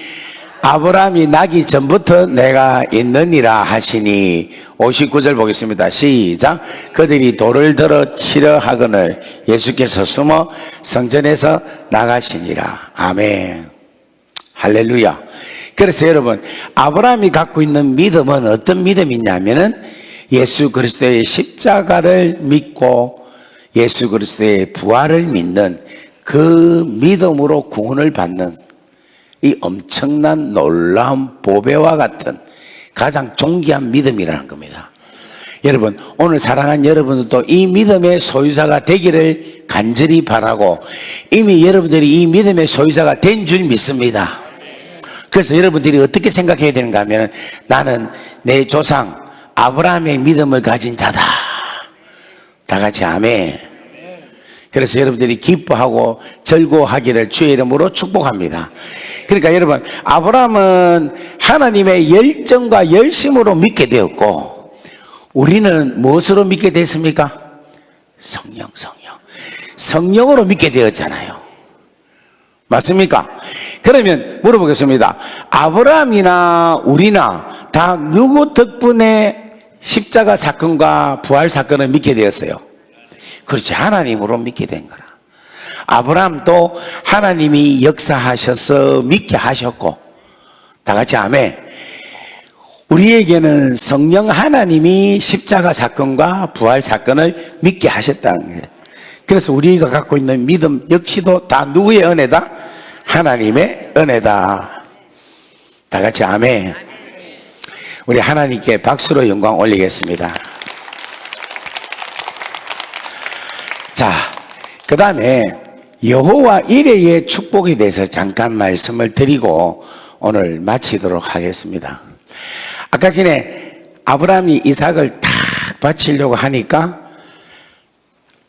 아브라함이 나기 전부터 내가 있느니라 하시니. 59절 보겠습니다. 시작. 그들이 돌을 들어 치려 하거늘 예수께서 숨어 성전에서 나가시니라. 아멘. 할렐루야. 그래서 여러분, 아브라함이 갖고 있는 믿음은 어떤 믿음이냐면은 예수 그리스도의 십자가를 믿고 예수 그리스도의 부활을 믿는 그 믿음으로 구원을 받는 이 엄청난 놀라운 보배와 같은 가장 존귀한 믿음이라는 겁니다. 여러분, 오늘 사랑하는 여러분들도 이 믿음의 소유자가 되기를 간절히 바라고 이미 여러분들이 이 믿음의 소유자가 된 줄 믿습니다. 그래서 여러분들이 어떻게 생각해야 되는가 하면 나는 내 조상 아브라함의 믿음을 가진 자다. 다 같이 아멘. 그래서 여러분들이 기뻐하고 즐거워하기를 주의 이름으로 축복합니다. 그러니까 여러분, 아브라함은 하나님의 열정과 열심으로 믿게 되었고 우리는 무엇으로 믿게 됐습니까? 성령으로 믿게 되었잖아요. 맞습니까? 그러면 물어보겠습니다. 아브라함이나 우리나 다 누구 덕분에 십자가 사건과 부활 사건을 믿게 되었어요? 그렇지, 하나님으로 믿게 된 거라. 아브라함도 하나님이 역사하셔서 믿게 하셨고, 다 같이 아멘. 우리에게는 성령 하나님이 십자가 사건과 부활 사건을 믿게 하셨다는 거예요. 그래서 우리가 갖고 있는 믿음 역시도 다 누구의 은혜다? 하나님의 은혜다. 다 같이 아멘. 우리 하나님께 박수로 영광 올리겠습니다. 자, 그 다음에 여호와 이레의 축복에 대해서 잠깐 말씀을 드리고 오늘 마치도록 하겠습니다. 아까 전에 아브라함이 이삭을 탁 바치려고 하니까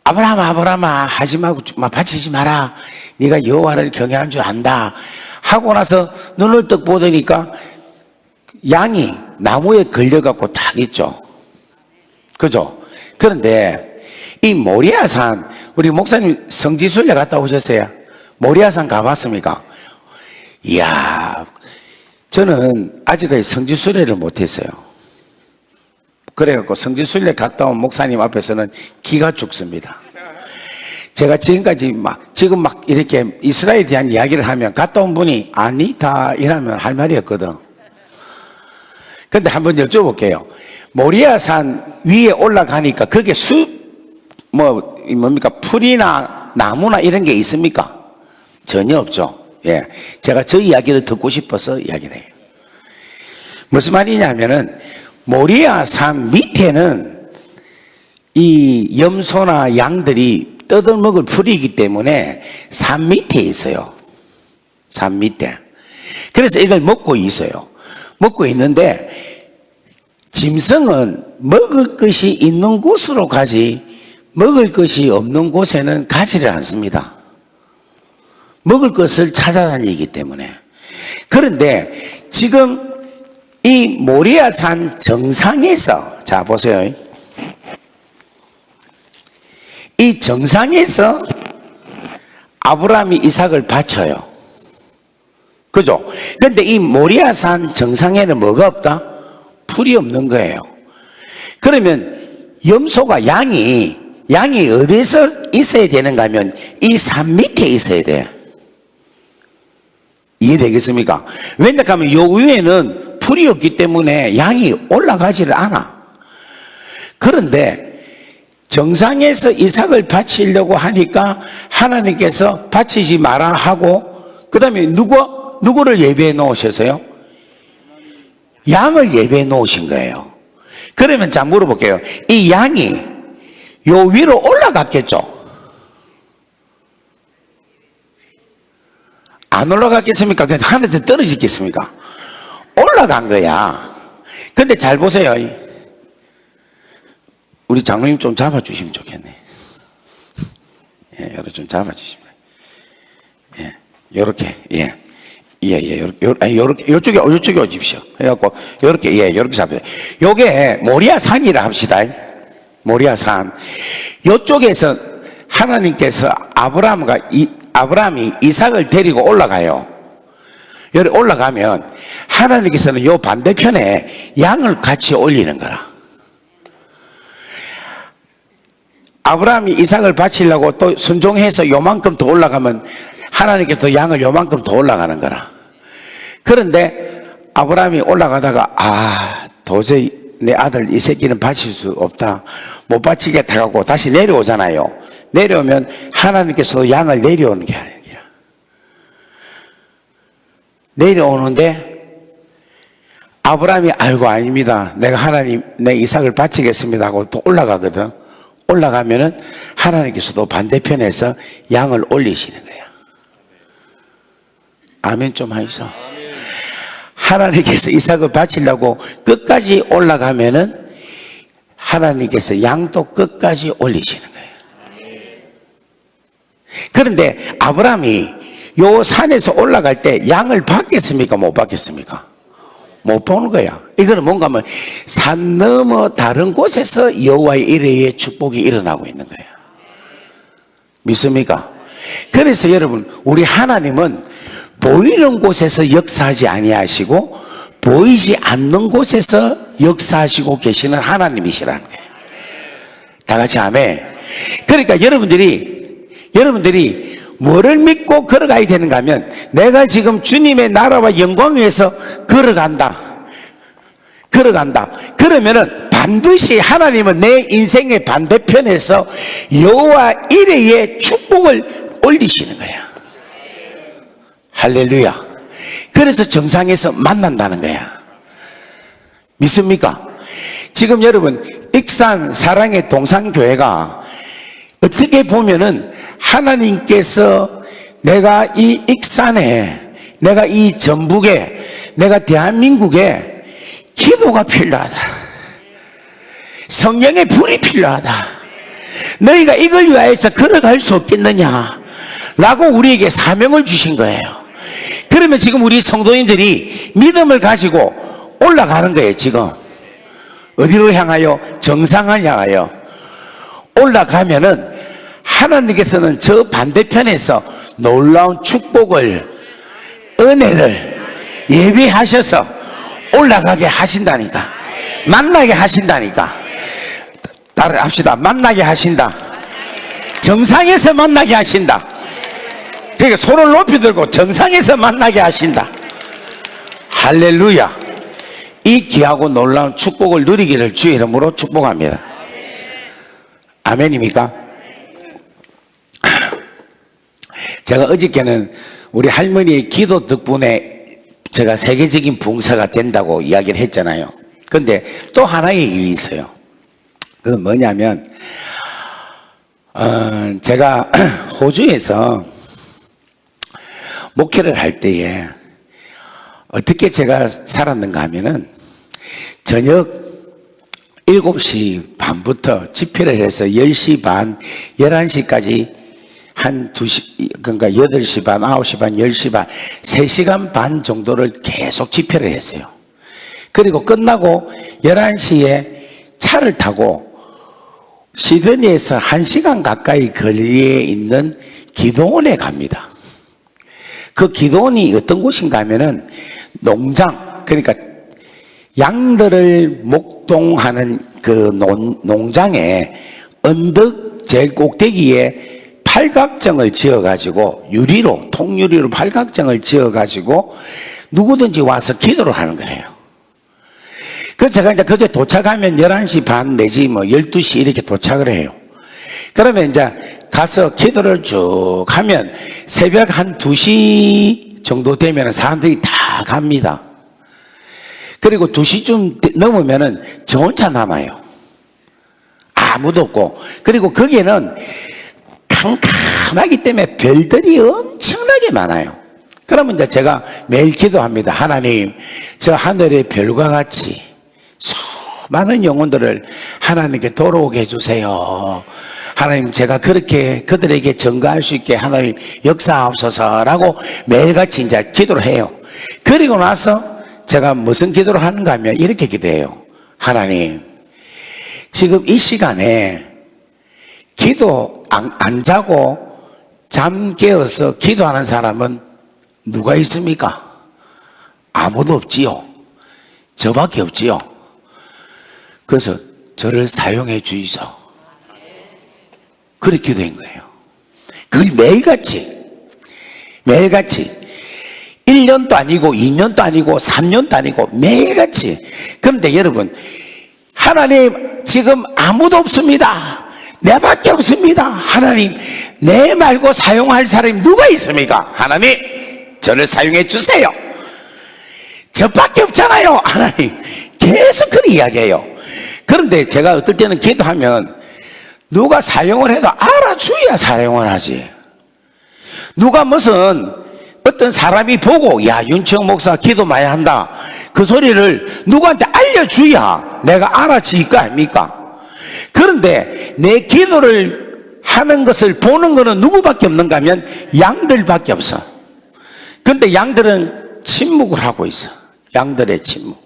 아브라함아 하지 말고 바치지 마라. 네가 여호와를 경외한 줄 안다 하고 나서 눈을 떡 보더니까 양이 나무에 걸려갖고 탁 있죠. 그죠? 그런데 이 모리아산, 우리 목사님 성지순례 갔다 오셨어요? 모리아산 가봤습니까? 이야, 저는 아직까지 성지순례를 못했어요. 그래갖고 성지순례 갔다 온 목사님 앞에서는 기가 죽습니다. 제가 지금까지 지금 이렇게 이스라엘에 대한 이야기를 하면 갔다 온 분이 아니다 이러면 할 말이 없거든. 근데 한번 여쭤볼게요. 모리아산 위에 올라가니까 그게 뭡니까? 풀이나 나무나 이런 게 있습니까? 전혀 없죠. 예. 제가 저 이야기를 듣고 싶어서 이야기를 해요. 무슨 말이냐면은 모리아산 밑에는 이 염소나 양들이 뜯어먹을 풀이기 때문에 산 밑에 있어요. 산 밑에. 그래서 이걸 먹고 있어요. 먹고 있는데 짐승은 먹을 것이 있는 곳으로 가지 먹을 것이 없는 곳에는 가지를 않습니다. 먹을 것을 찾아다니기 때문에. 그런데 지금 이 모리아산 정상에서, 자 보세요. 이 정상에서 아브라함이 이삭을 바쳐요. 그죠? 그런데 이 모리아산 정상에는 뭐가 없다? 풀이 없는 거예요. 그러면 염소가 양이 어디서 있어야 되는가 하면 이 산 밑에 있어야 돼. 이해되겠습니까? 왜냐하면 요 위에는 풀이 없기 때문에 양이 올라가지를 않아. 그런데 정상에서 이삭을 바치려고 하니까 하나님께서 바치지 마라 하고 그 다음에 누구를 예배해 놓으셨어요? 양을 예배해 놓으신 거예요. 그러면 자 물어볼게요. 이 양이 요 위로 올라갔겠죠? 안 올라갔겠습니까? 그냥 하늘에서 떨어지겠습니까? 올라간 거야. 근데 잘 보세요. 우리 장로님 좀 잡아주시면 좋겠네. 예, 요렇게 좀 잡아주시면. 예, 요렇게, 예. 요쪽에 오십시오. 해갖고, 요렇게, 예, 요렇게 잡아요. 요게 모리아산이라 합시다. 모리아산. 요쪽에서 하나님께서 아브라함이 이삭을 데리고 올라가요. 여기 올라가면 하나님께서는 요 반대편에 양을 같이 올리는 거라. 아브라함이 이삭을 바치려고 또 순종해서 요만큼 더 올라가면 하나님께서 양을 요만큼 더 올라가는 거라. 그런데 아브라함이 올라가다가 도저히 내 아들 이 새끼는 바칠 수 없다, 못 바치겠다 하고 다시 내려오잖아요. 내려오면 하나님께서 양을 내려오는 게 아니라 내려오는데 아브라함이 알고 아닙니다, 내가 하나님 내 이삭을 바치겠습니다 하고 또 올라가거든. 올라가면은 하나님께서도 반대편에서 양을 올리시는 거야. 아멘 좀 하이소. 하나님께서 이삭을 바치려고 끝까지 올라가면은 하나님께서 양도 끝까지 올리시는 거예요. 그런데 아브라함이 요 산에서 올라갈 때 양을 받겠습니까? 못 받겠습니까? 못 보는 거야. 이거는 뭔가 하면 산 너머 다른 곳에서 여호와의 이레의 축복이 일어나고 있는 거야. 믿습니까? 그래서 여러분, 우리 하나님은 보이는 곳에서 역사하지 아니하시고 보이지 않는 곳에서 역사하시고 계시는 하나님이시라는 거예요. 다 같이 아멘. 그러니까 여러분들이 뭐를 믿고 걸어가야 되는가 하면, 내가 지금 주님의 나라와 영광 위에서 걸어간다. 그러면은 반드시 하나님은 내 인생의 반대편에서 여호와 이레의 축복을 올리시는 거야. 할렐루야. 그래서 정상에서 만난다는 거야. 믿습니까? 지금 여러분, 익산 사랑의 동산교회가 어떻게 보면은 하나님께서 내가 이 익산에, 내가 이 전북에, 내가 대한민국에 기도가 필요하다, 성령의 불이 필요하다, 너희가 이걸 위하여서 걸어갈 수 없겠느냐 라고 우리에게 사명을 주신 거예요. 그러면 지금 우리 성도님들이 믿음을 가지고 올라가는 거예요. 지금 어디로 향하여? 정상을 향하여 올라가면은 하나님께서는 저 반대편에서 놀라운 축복을, 은혜를 예비하셔서 올라가게 하신다니까. 만나게 하신다니까. 따라합시다. 만나게 하신다. 정상에서 만나게 하신다. 그러니까 손을 높이 들고 정상에서 만나게 하신다. 할렐루야. 이 귀하고 놀라운 축복을 누리기를 주의 이름으로 축복합니다. 아멘입니까? 제가 어저께는 우리 할머니의 기도 덕분에 제가 세계적인 봉사가 된다고 이야기를 했잖아요. 근데 또 하나의 일이 있어요. 그건 뭐냐면, 제가 호주에서 목회를 할 때에 어떻게 제가 살았는가 하면은, 저녁 7시 반부터 집회를 해서 10시 반, 11시까지 한 2시, 그러니까 8시 반, 9시 반, 10시 반, 3시간 반 정도를 계속 집회를 했어요. 그리고 끝나고 11시에 차를 타고 시드니에서 1시간 가까이 거리에 있는 기도원에 갑니다. 그 기도원이 어떤 곳인가 하면은 농장, 그러니까 양들을 목동하는 그 농장에 언덕 제일 꼭대기에 팔각정을 지어가지고 유리로, 통유리로 팔각정을 지어가지고 누구든지 와서 기도를 하는 거예요. 그래서 제가 이제 거기에 도착하면 11시 반 내지 뭐 12시 이렇게 도착을 해요. 그러면 이제 가서 기도를 쭉 하면 새벽 한 2시 정도 되면 사람들이 다 갑니다. 그리고 2시쯤 넘으면은 저 혼자 남아요. 아무도 없고. 그리고 거기에는 캄캄하기 때문에 별들이 엄청나게 많아요. 그러면 이제 제가 매일 기도합니다. 하나님, 저 하늘의 별과 같이 수많은 영혼들을 하나님께 돌아오게 해주세요. 하나님, 제가 그렇게 그들에게 전가할 수 있게 하나님 역사하옵소서라고 매일같이 이제 기도를 해요. 그리고 나서 제가 무슨 기도를 하는가 하면 이렇게 기도해요. 하나님, 지금 이 시간에 기도 안 자고 잠 깨어서 기도하는 사람은 누가 있습니까? 아무도 없지요. 저밖에 없지요. 그래서 저를 사용해 주이소. 그렇게 기도한 거예요. 그걸 매일같이 1년도 아니고 2년도 아니고 3년도 아니고 매일같이. 그런데 여러분, 하나님 지금 아무도 없습니다. 내밖에 없습니다. 하나님, 내 말고 사용할 사람이 누가 있습니까? 하나님, 저를 사용해 주세요. 저밖에 없잖아요. 하나님, 계속 그렇게 이야기해요. 그런데 제가 어떨 때는 기도하면 누가 사용을 해도 알아줘야 사용을 하지. 누가 무슨 어떤 사람이 보고, 야, 윤치영 목사 기도 많이 한다, 그 소리를 누구한테 알려줘야 내가 알아질 거 아닙니까? 그런데 내 기도를 하는 것을 보는 것은 누구밖에 없는가 하면 양들밖에 없어. 그런데 양들은 침묵을 하고 있어. 양들의 침묵.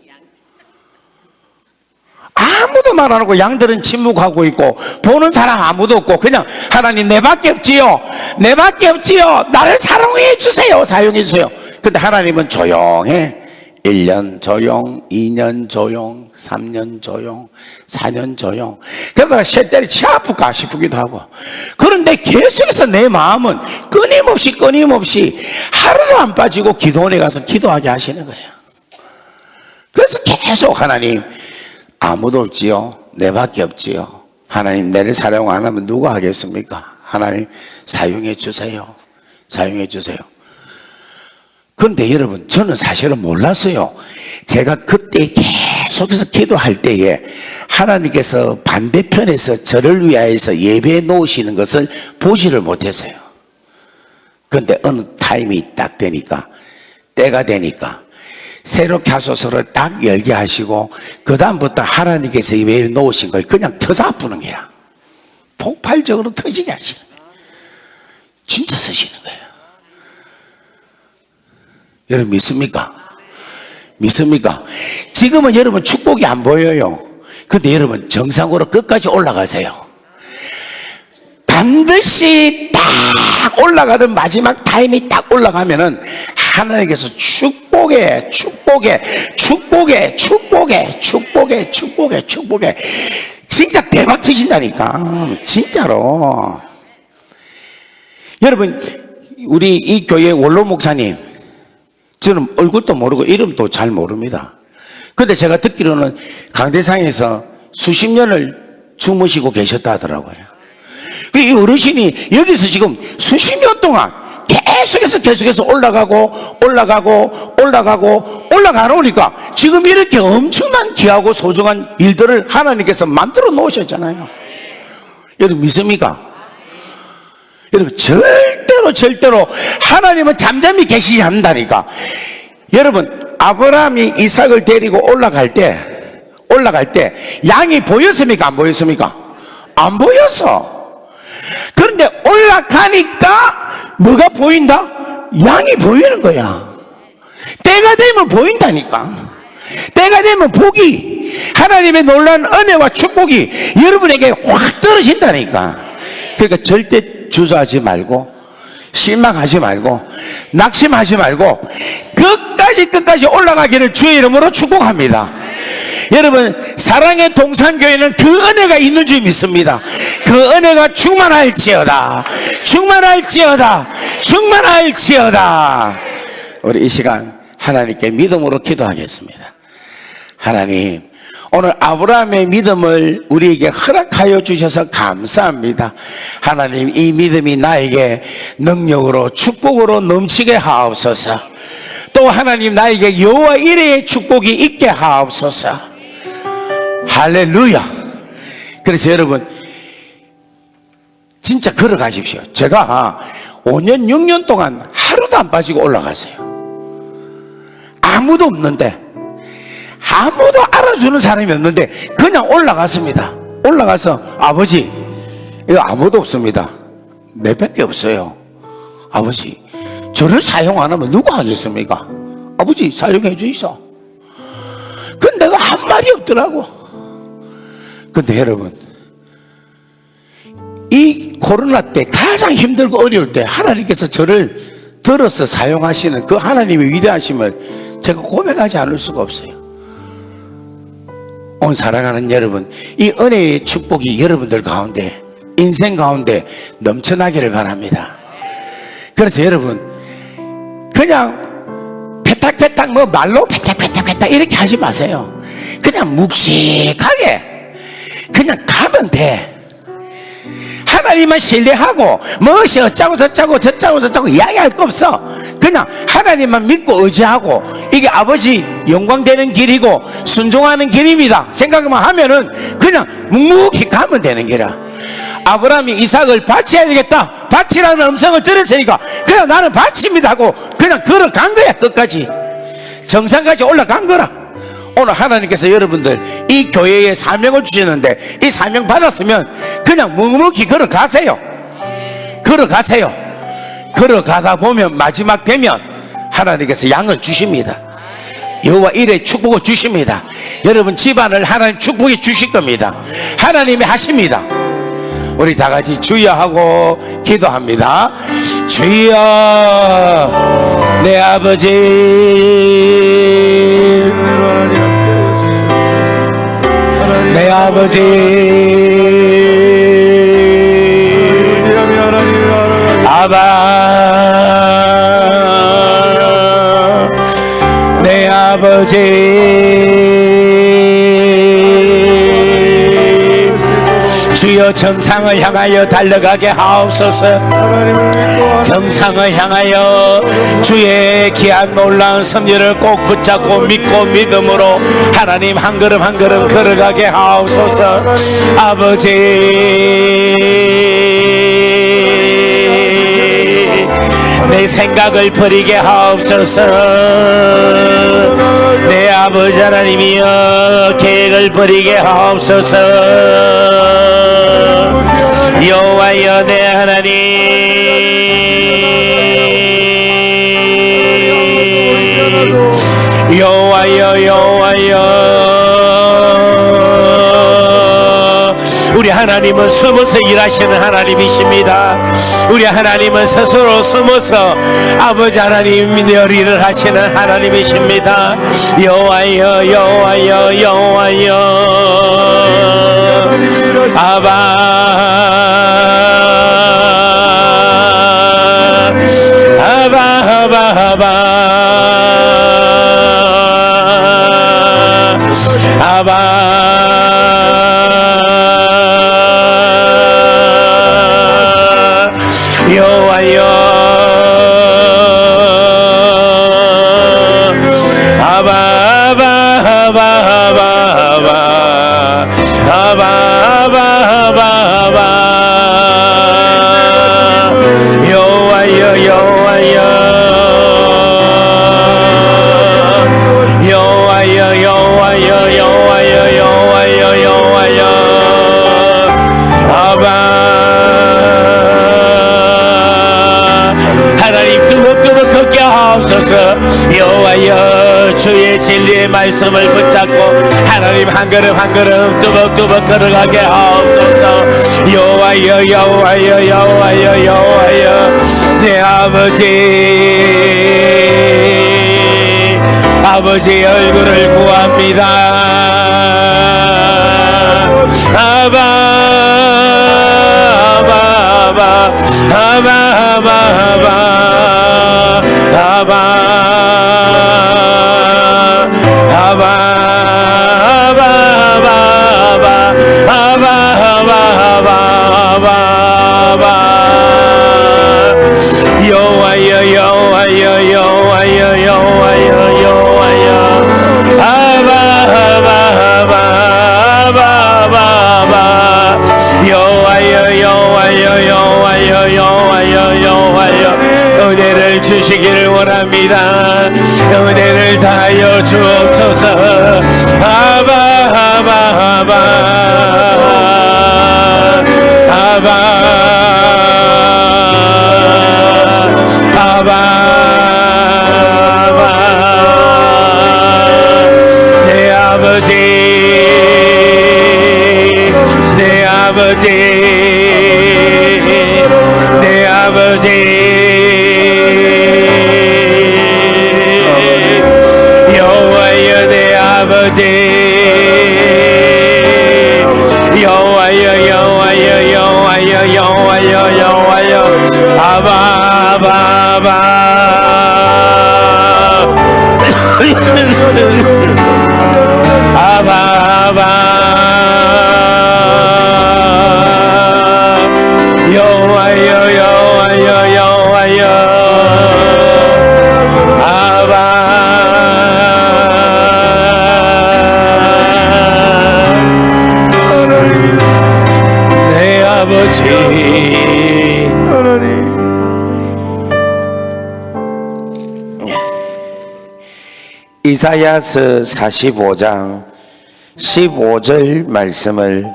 아무도 말 안 하고 양들은 침묵하고 있고, 보는 사람 아무도 없고, 그냥 하나님 내밖에 없지요. 내밖에 없지요. 나를 사용해 주세요. 사용해 주세요. 근데 하나님은 조용해. 1년 조용, 2년 조용, 3년 조용, 4년 조용. 그러다가 셋 때리 치 아플까 싶기도 하고. 그런데 계속해서 내 마음은 끊임없이 하루도 안 빠지고 기도원에 가서 기도하게 하시는 거예요. 그래서 계속 하나님, 아무도 없지요. 내밖에 없지요. 하나님, 내를 사용 안 하면 누가 하겠습니까? 하나님, 사용해 주세요. 사용해 주세요. 그런데 여러분, 저는 사실은 몰랐어요. 제가 그때 계속해서 기도할 때에 하나님께서 반대편에서 저를 위하여서 예배해 놓으시는 것을 보지를 못했어요. 그런데 어느 타임이 딱 되니까, 때가 되니까 새롭게 하소서를 딱 열게 하시고, 그 다음부터 하나님께서 예배해 놓으신 걸 그냥 터져 부는 거야. 폭발적으로 터지게 하시는 거예요. 진짜 쓰시는 거예요. 여러분 믿습니까? 믿습니까? 지금은 여러분 축복이 안 보여요. 근데 여러분 정상으로 끝까지 올라가세요. 반드시 딱 올라가던 마지막 타임이 딱 올라가면은 하나님께서 축복에 진짜 대박 터진다니까. 진짜로. 여러분, 우리 이 교회 원로 목사님, 저는 얼굴도 모르고 이름도 잘 모릅니다. 근데 제가 듣기로는 강대상에서 수십 년을 주무시고 계셨다 하더라고요. 이 어르신이 여기서 지금 수십 년 동안 계속해서 올라가놓으니까 지금 이렇게 엄청난 귀하고 소중한 일들을 하나님께서 만들어 놓으셨잖아요. 여러분 믿습니까? 여러분 절대로 하나님은 잠잠히 계시지 않는다니까. 여러분 아브라함이 이삭을 데리고 올라갈 때 양이 보였습니까? 안 보였습니까? 안 보였어. 그런데 올라가니까 뭐가 보인다? 양이 보이는 거야. 때가 되면 보인다니까. 때가 되면 복이, 하나님의 놀라운 은혜와 축복이 여러분에게 확 떨어진다니까. 그러니까 절대 주저하지 말고, 실망하지 말고, 낙심하지 말고 끝까지 올라가기를 주의 이름으로 축복합니다. 여러분 사랑의 동산교회는 그 은혜가 있는 줄 믿습니다. 그 은혜가 충만할지어다. 우리 이 시간 하나님께 믿음으로 기도하겠습니다. 하나님, 오늘 아브라함의 믿음을 우리에게 허락하여 주셔서 감사합니다. 하나님, 이 믿음이 나에게 능력으로 축복으로 넘치게 하옵소서. 또 하나님, 나에게 여호와 이레의 축복이 있게 하옵소서. 할렐루야. 그래서 여러분 진짜 걸어가십시오. 제가 5년 6년 동안 하루도 안 빠지고 올라갔어요. 아무도 없는데, 아무도 알아주는 사람이 없는데 그냥 올라갔습니다. 올라가서 아버지, 이거 아무도 없습니다. 내밖에 없어요. 아버지, 저를 사용 안 하면 누가 하겠습니까? 아버지 사용해 주이소. 근데도 한 말이 없더라고. 근데 여러분, 이 코로나 때 가장 힘들고 어려울 때 하나님께서 저를 들어서 사용하시는 그 하나님의 위대하심을 제가 고백하지 않을 수가 없어요. 오늘 사랑하는 여러분, 이 은혜의 축복이 여러분들 가운데, 인생 가운데 넘쳐나기를 바랍니다. 그래서 여러분, 그냥 패탁패탁 뭐 말로 패탁패탁 이렇게 하지 마세요. 그냥 묵직하게 그냥 가면 돼. 하나님만 신뢰하고 무엇이 어쩌고 저쩌고 이야기할 거 없어. 그냥 하나님만 믿고 의지하고, 이게 아버지 영광 되는 길이고 순종하는 길입니다 생각만 하면은 그냥 묵묵히 가면 되는 길이야. 아브라함이 이삭을 바쳐야 되겠다, 바치라는 음성을 들었으니까 그냥 나는 바칩니다 하고 그냥 걸어간 거야. 끝까지 정상까지 올라간 거라. 오늘 하나님께서 여러분들 이 교회에 사명을 주시는데, 이 사명 받았으면 그냥 묵묵히 걸어가세요. 걸어가세요. 걸어가다 보면 마지막 되면 하나님께서 양을 주십니다. 여호와 일에 축복을 주십니다. 여러분 집안을 하나님 축복해 주실 겁니다. 하나님이 하십니다. 우리 다 같이 주여 하고 기도합니다. 주여, 내 아버지, 내 아버지, 아바, 내 아버지, 주여 정상을 향하여 달려가게 하옵소서. 정상을 향하여 주의 귀한 놀라운 섭리를 꼭 붙잡고 믿고 믿음으로 하나님 한 걸음 한 걸음 걸어가게 하옵소서. 아버지, 내 생각을 버리게 하옵소서. 내 아버지 하나님이여, 계획을 버리게 하옵소서. 여호와여, 내 하나님, 여호와여, 여호와여, 우리 하나님은 숨어서 일하시는 하나님이십니다. 우리 하나님은 스스로 숨어서 아버지 하나님 일을 하시는 하나님이십니다. 여호와여, 여호와여, 여호와여, 아바, 아바, 아바, 아바, 아바, 여호와여, 아바, 아바, 아바, 아바, 아바, 아바, 아바, 여호와여, 여호와여, 여호와여, 여호와여, 여호와여, 여호와여, 여호와여, 아바, 하나님 뜨겁게 걷게 하옵소서. 여호와여, 주의 진리의 말씀을 붙잡고 하나님 한 걸음 한 걸음 뜨벅뜨벅 걸어가게 하옵소서. 여호와여, 여호와여, 여호와여, 여호와여, 내 아버지, 아버지의 얼굴을 구합니다. 아바, 아바, 아바, 아바, 아바, 아바, 아바, 여호와여, 여호와여, 여호와여, 여호와여, 여호와여, 아바, 아바, 아바, 아바, 아바, 여호와여, 여호와여, 여호와여, 여호와여, 여호와여, 주시기를 원합니다. 은혜를 다하여 주옵소서. 아바 아바 아바 아바 아바 아바 내 아버지 내 아버지 내 아버지 여호와여 내 아버지 여호와여 여호와여 여호와여 여호와여 여호와여 아바 아바 아바 아바 아바 여호와여 여호와여 여호와여 아바 내 아버지 이사야서 45장 15절 말씀을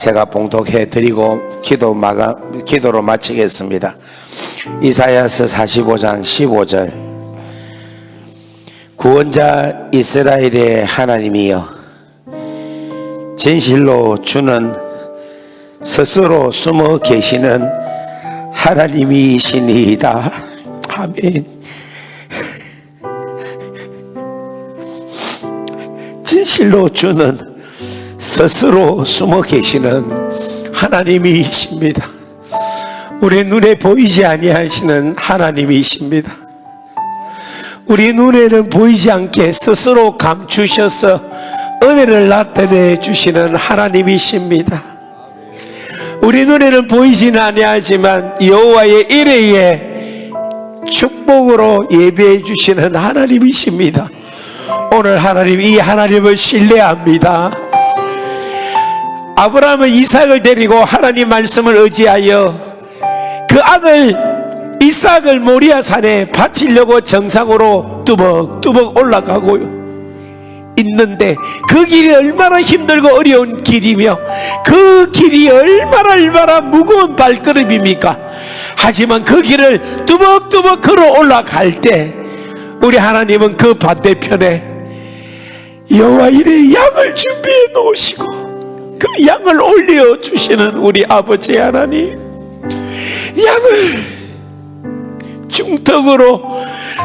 제가 봉독해 드리고 기도로 마치겠습니다. 이사야서 45장 15절 구원자 이스라엘의 하나님이여 진실로 주는 스스로 숨어 계시는 하나님이시니이다. 아멘. 진실로 주는 스스로 숨어 계시는 하나님이십니다. 우리 눈에 보이지 아니하시는 하나님이십니다. 우리 눈에는 보이지 않게 스스로 감추셔서 은혜를 나타내 주시는 하나님이십니다. 우리 눈에는 보이지는 아니하지만 여호와의 일회에 축복으로 예배해 주시는 하나님이십니다. 오늘 하나님, 이 하나님을 신뢰합니다. 아브라함은 이삭을 데리고 하나님 말씀을 의지하여 그 아들 이삭을 모리아 산에 바치려고 정상으로 뚜벅뚜벅 올라가고 있는데 그 길이 얼마나 힘들고 어려운 길이며 그 길이 얼마나 무거운 발걸음입니까? 하지만 그 길을 뚜벅뚜벅 걸어 올라갈 때 우리 하나님은 그 반대편에 여호와 이레 양을 준비해 놓으시고 그 양을 올려주시는 우리 아버지 하나님, 양을 중턱으로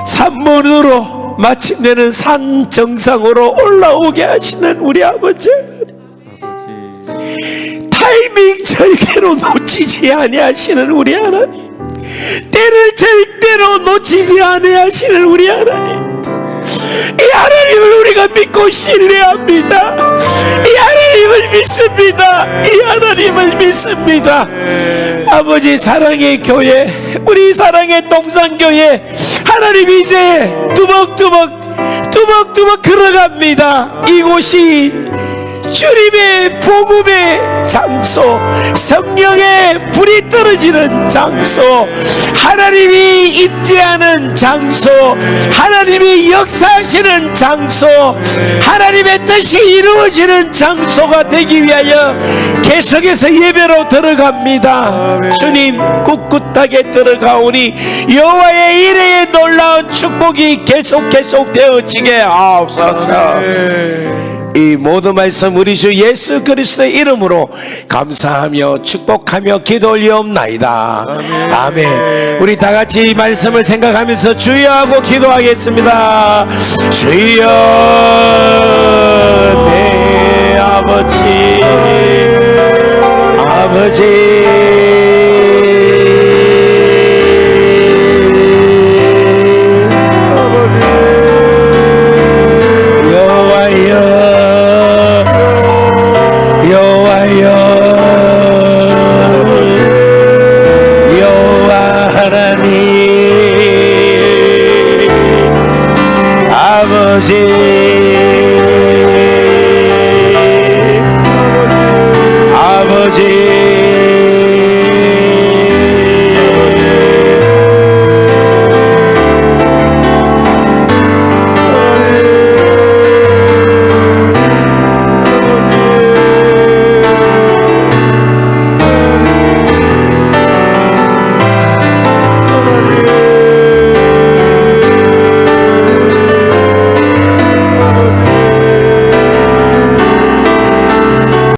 산문으로 마침내는 산 정상으로 올라오게 하시는 우리 아버지 하나님, 타이밍 절대로 놓치지 아니하시는 우리 하나님, 때를 절대로 놓치지 아니하시는 우리 하나님, 이 하나님을 우리가 믿고 신뢰합니다. 이 하나님을 믿습니다. 이 하나님을 믿습니다. 아버지 사랑의 교회, 우리 사랑의 동산교회, 하나님이 이제 뚜벅뚜벅 걸어갑니다. 이곳이 주님의 복음의 장소, 성령의 불이 떨어지는 장소, 하나님이 임재하는 장소, 하나님이 역사하시는 장소, 하나님의 뜻이 이루어지는 장소가 되기 위하여 계속해서 예배로 들어갑니다. 주님 꿋꿋하게 들어가오니 여호와의 이레의 놀라운 축복이 계속 되어지게 하옵소서. 이 모든 말씀 우리 주 예수 그리스도의 이름으로 감사하며 축복하며 기도 올리옵나이다. 아멘. 우리 다 같이 말씀을 생각하면서 주여 하고 기도하겠습니다. 주여.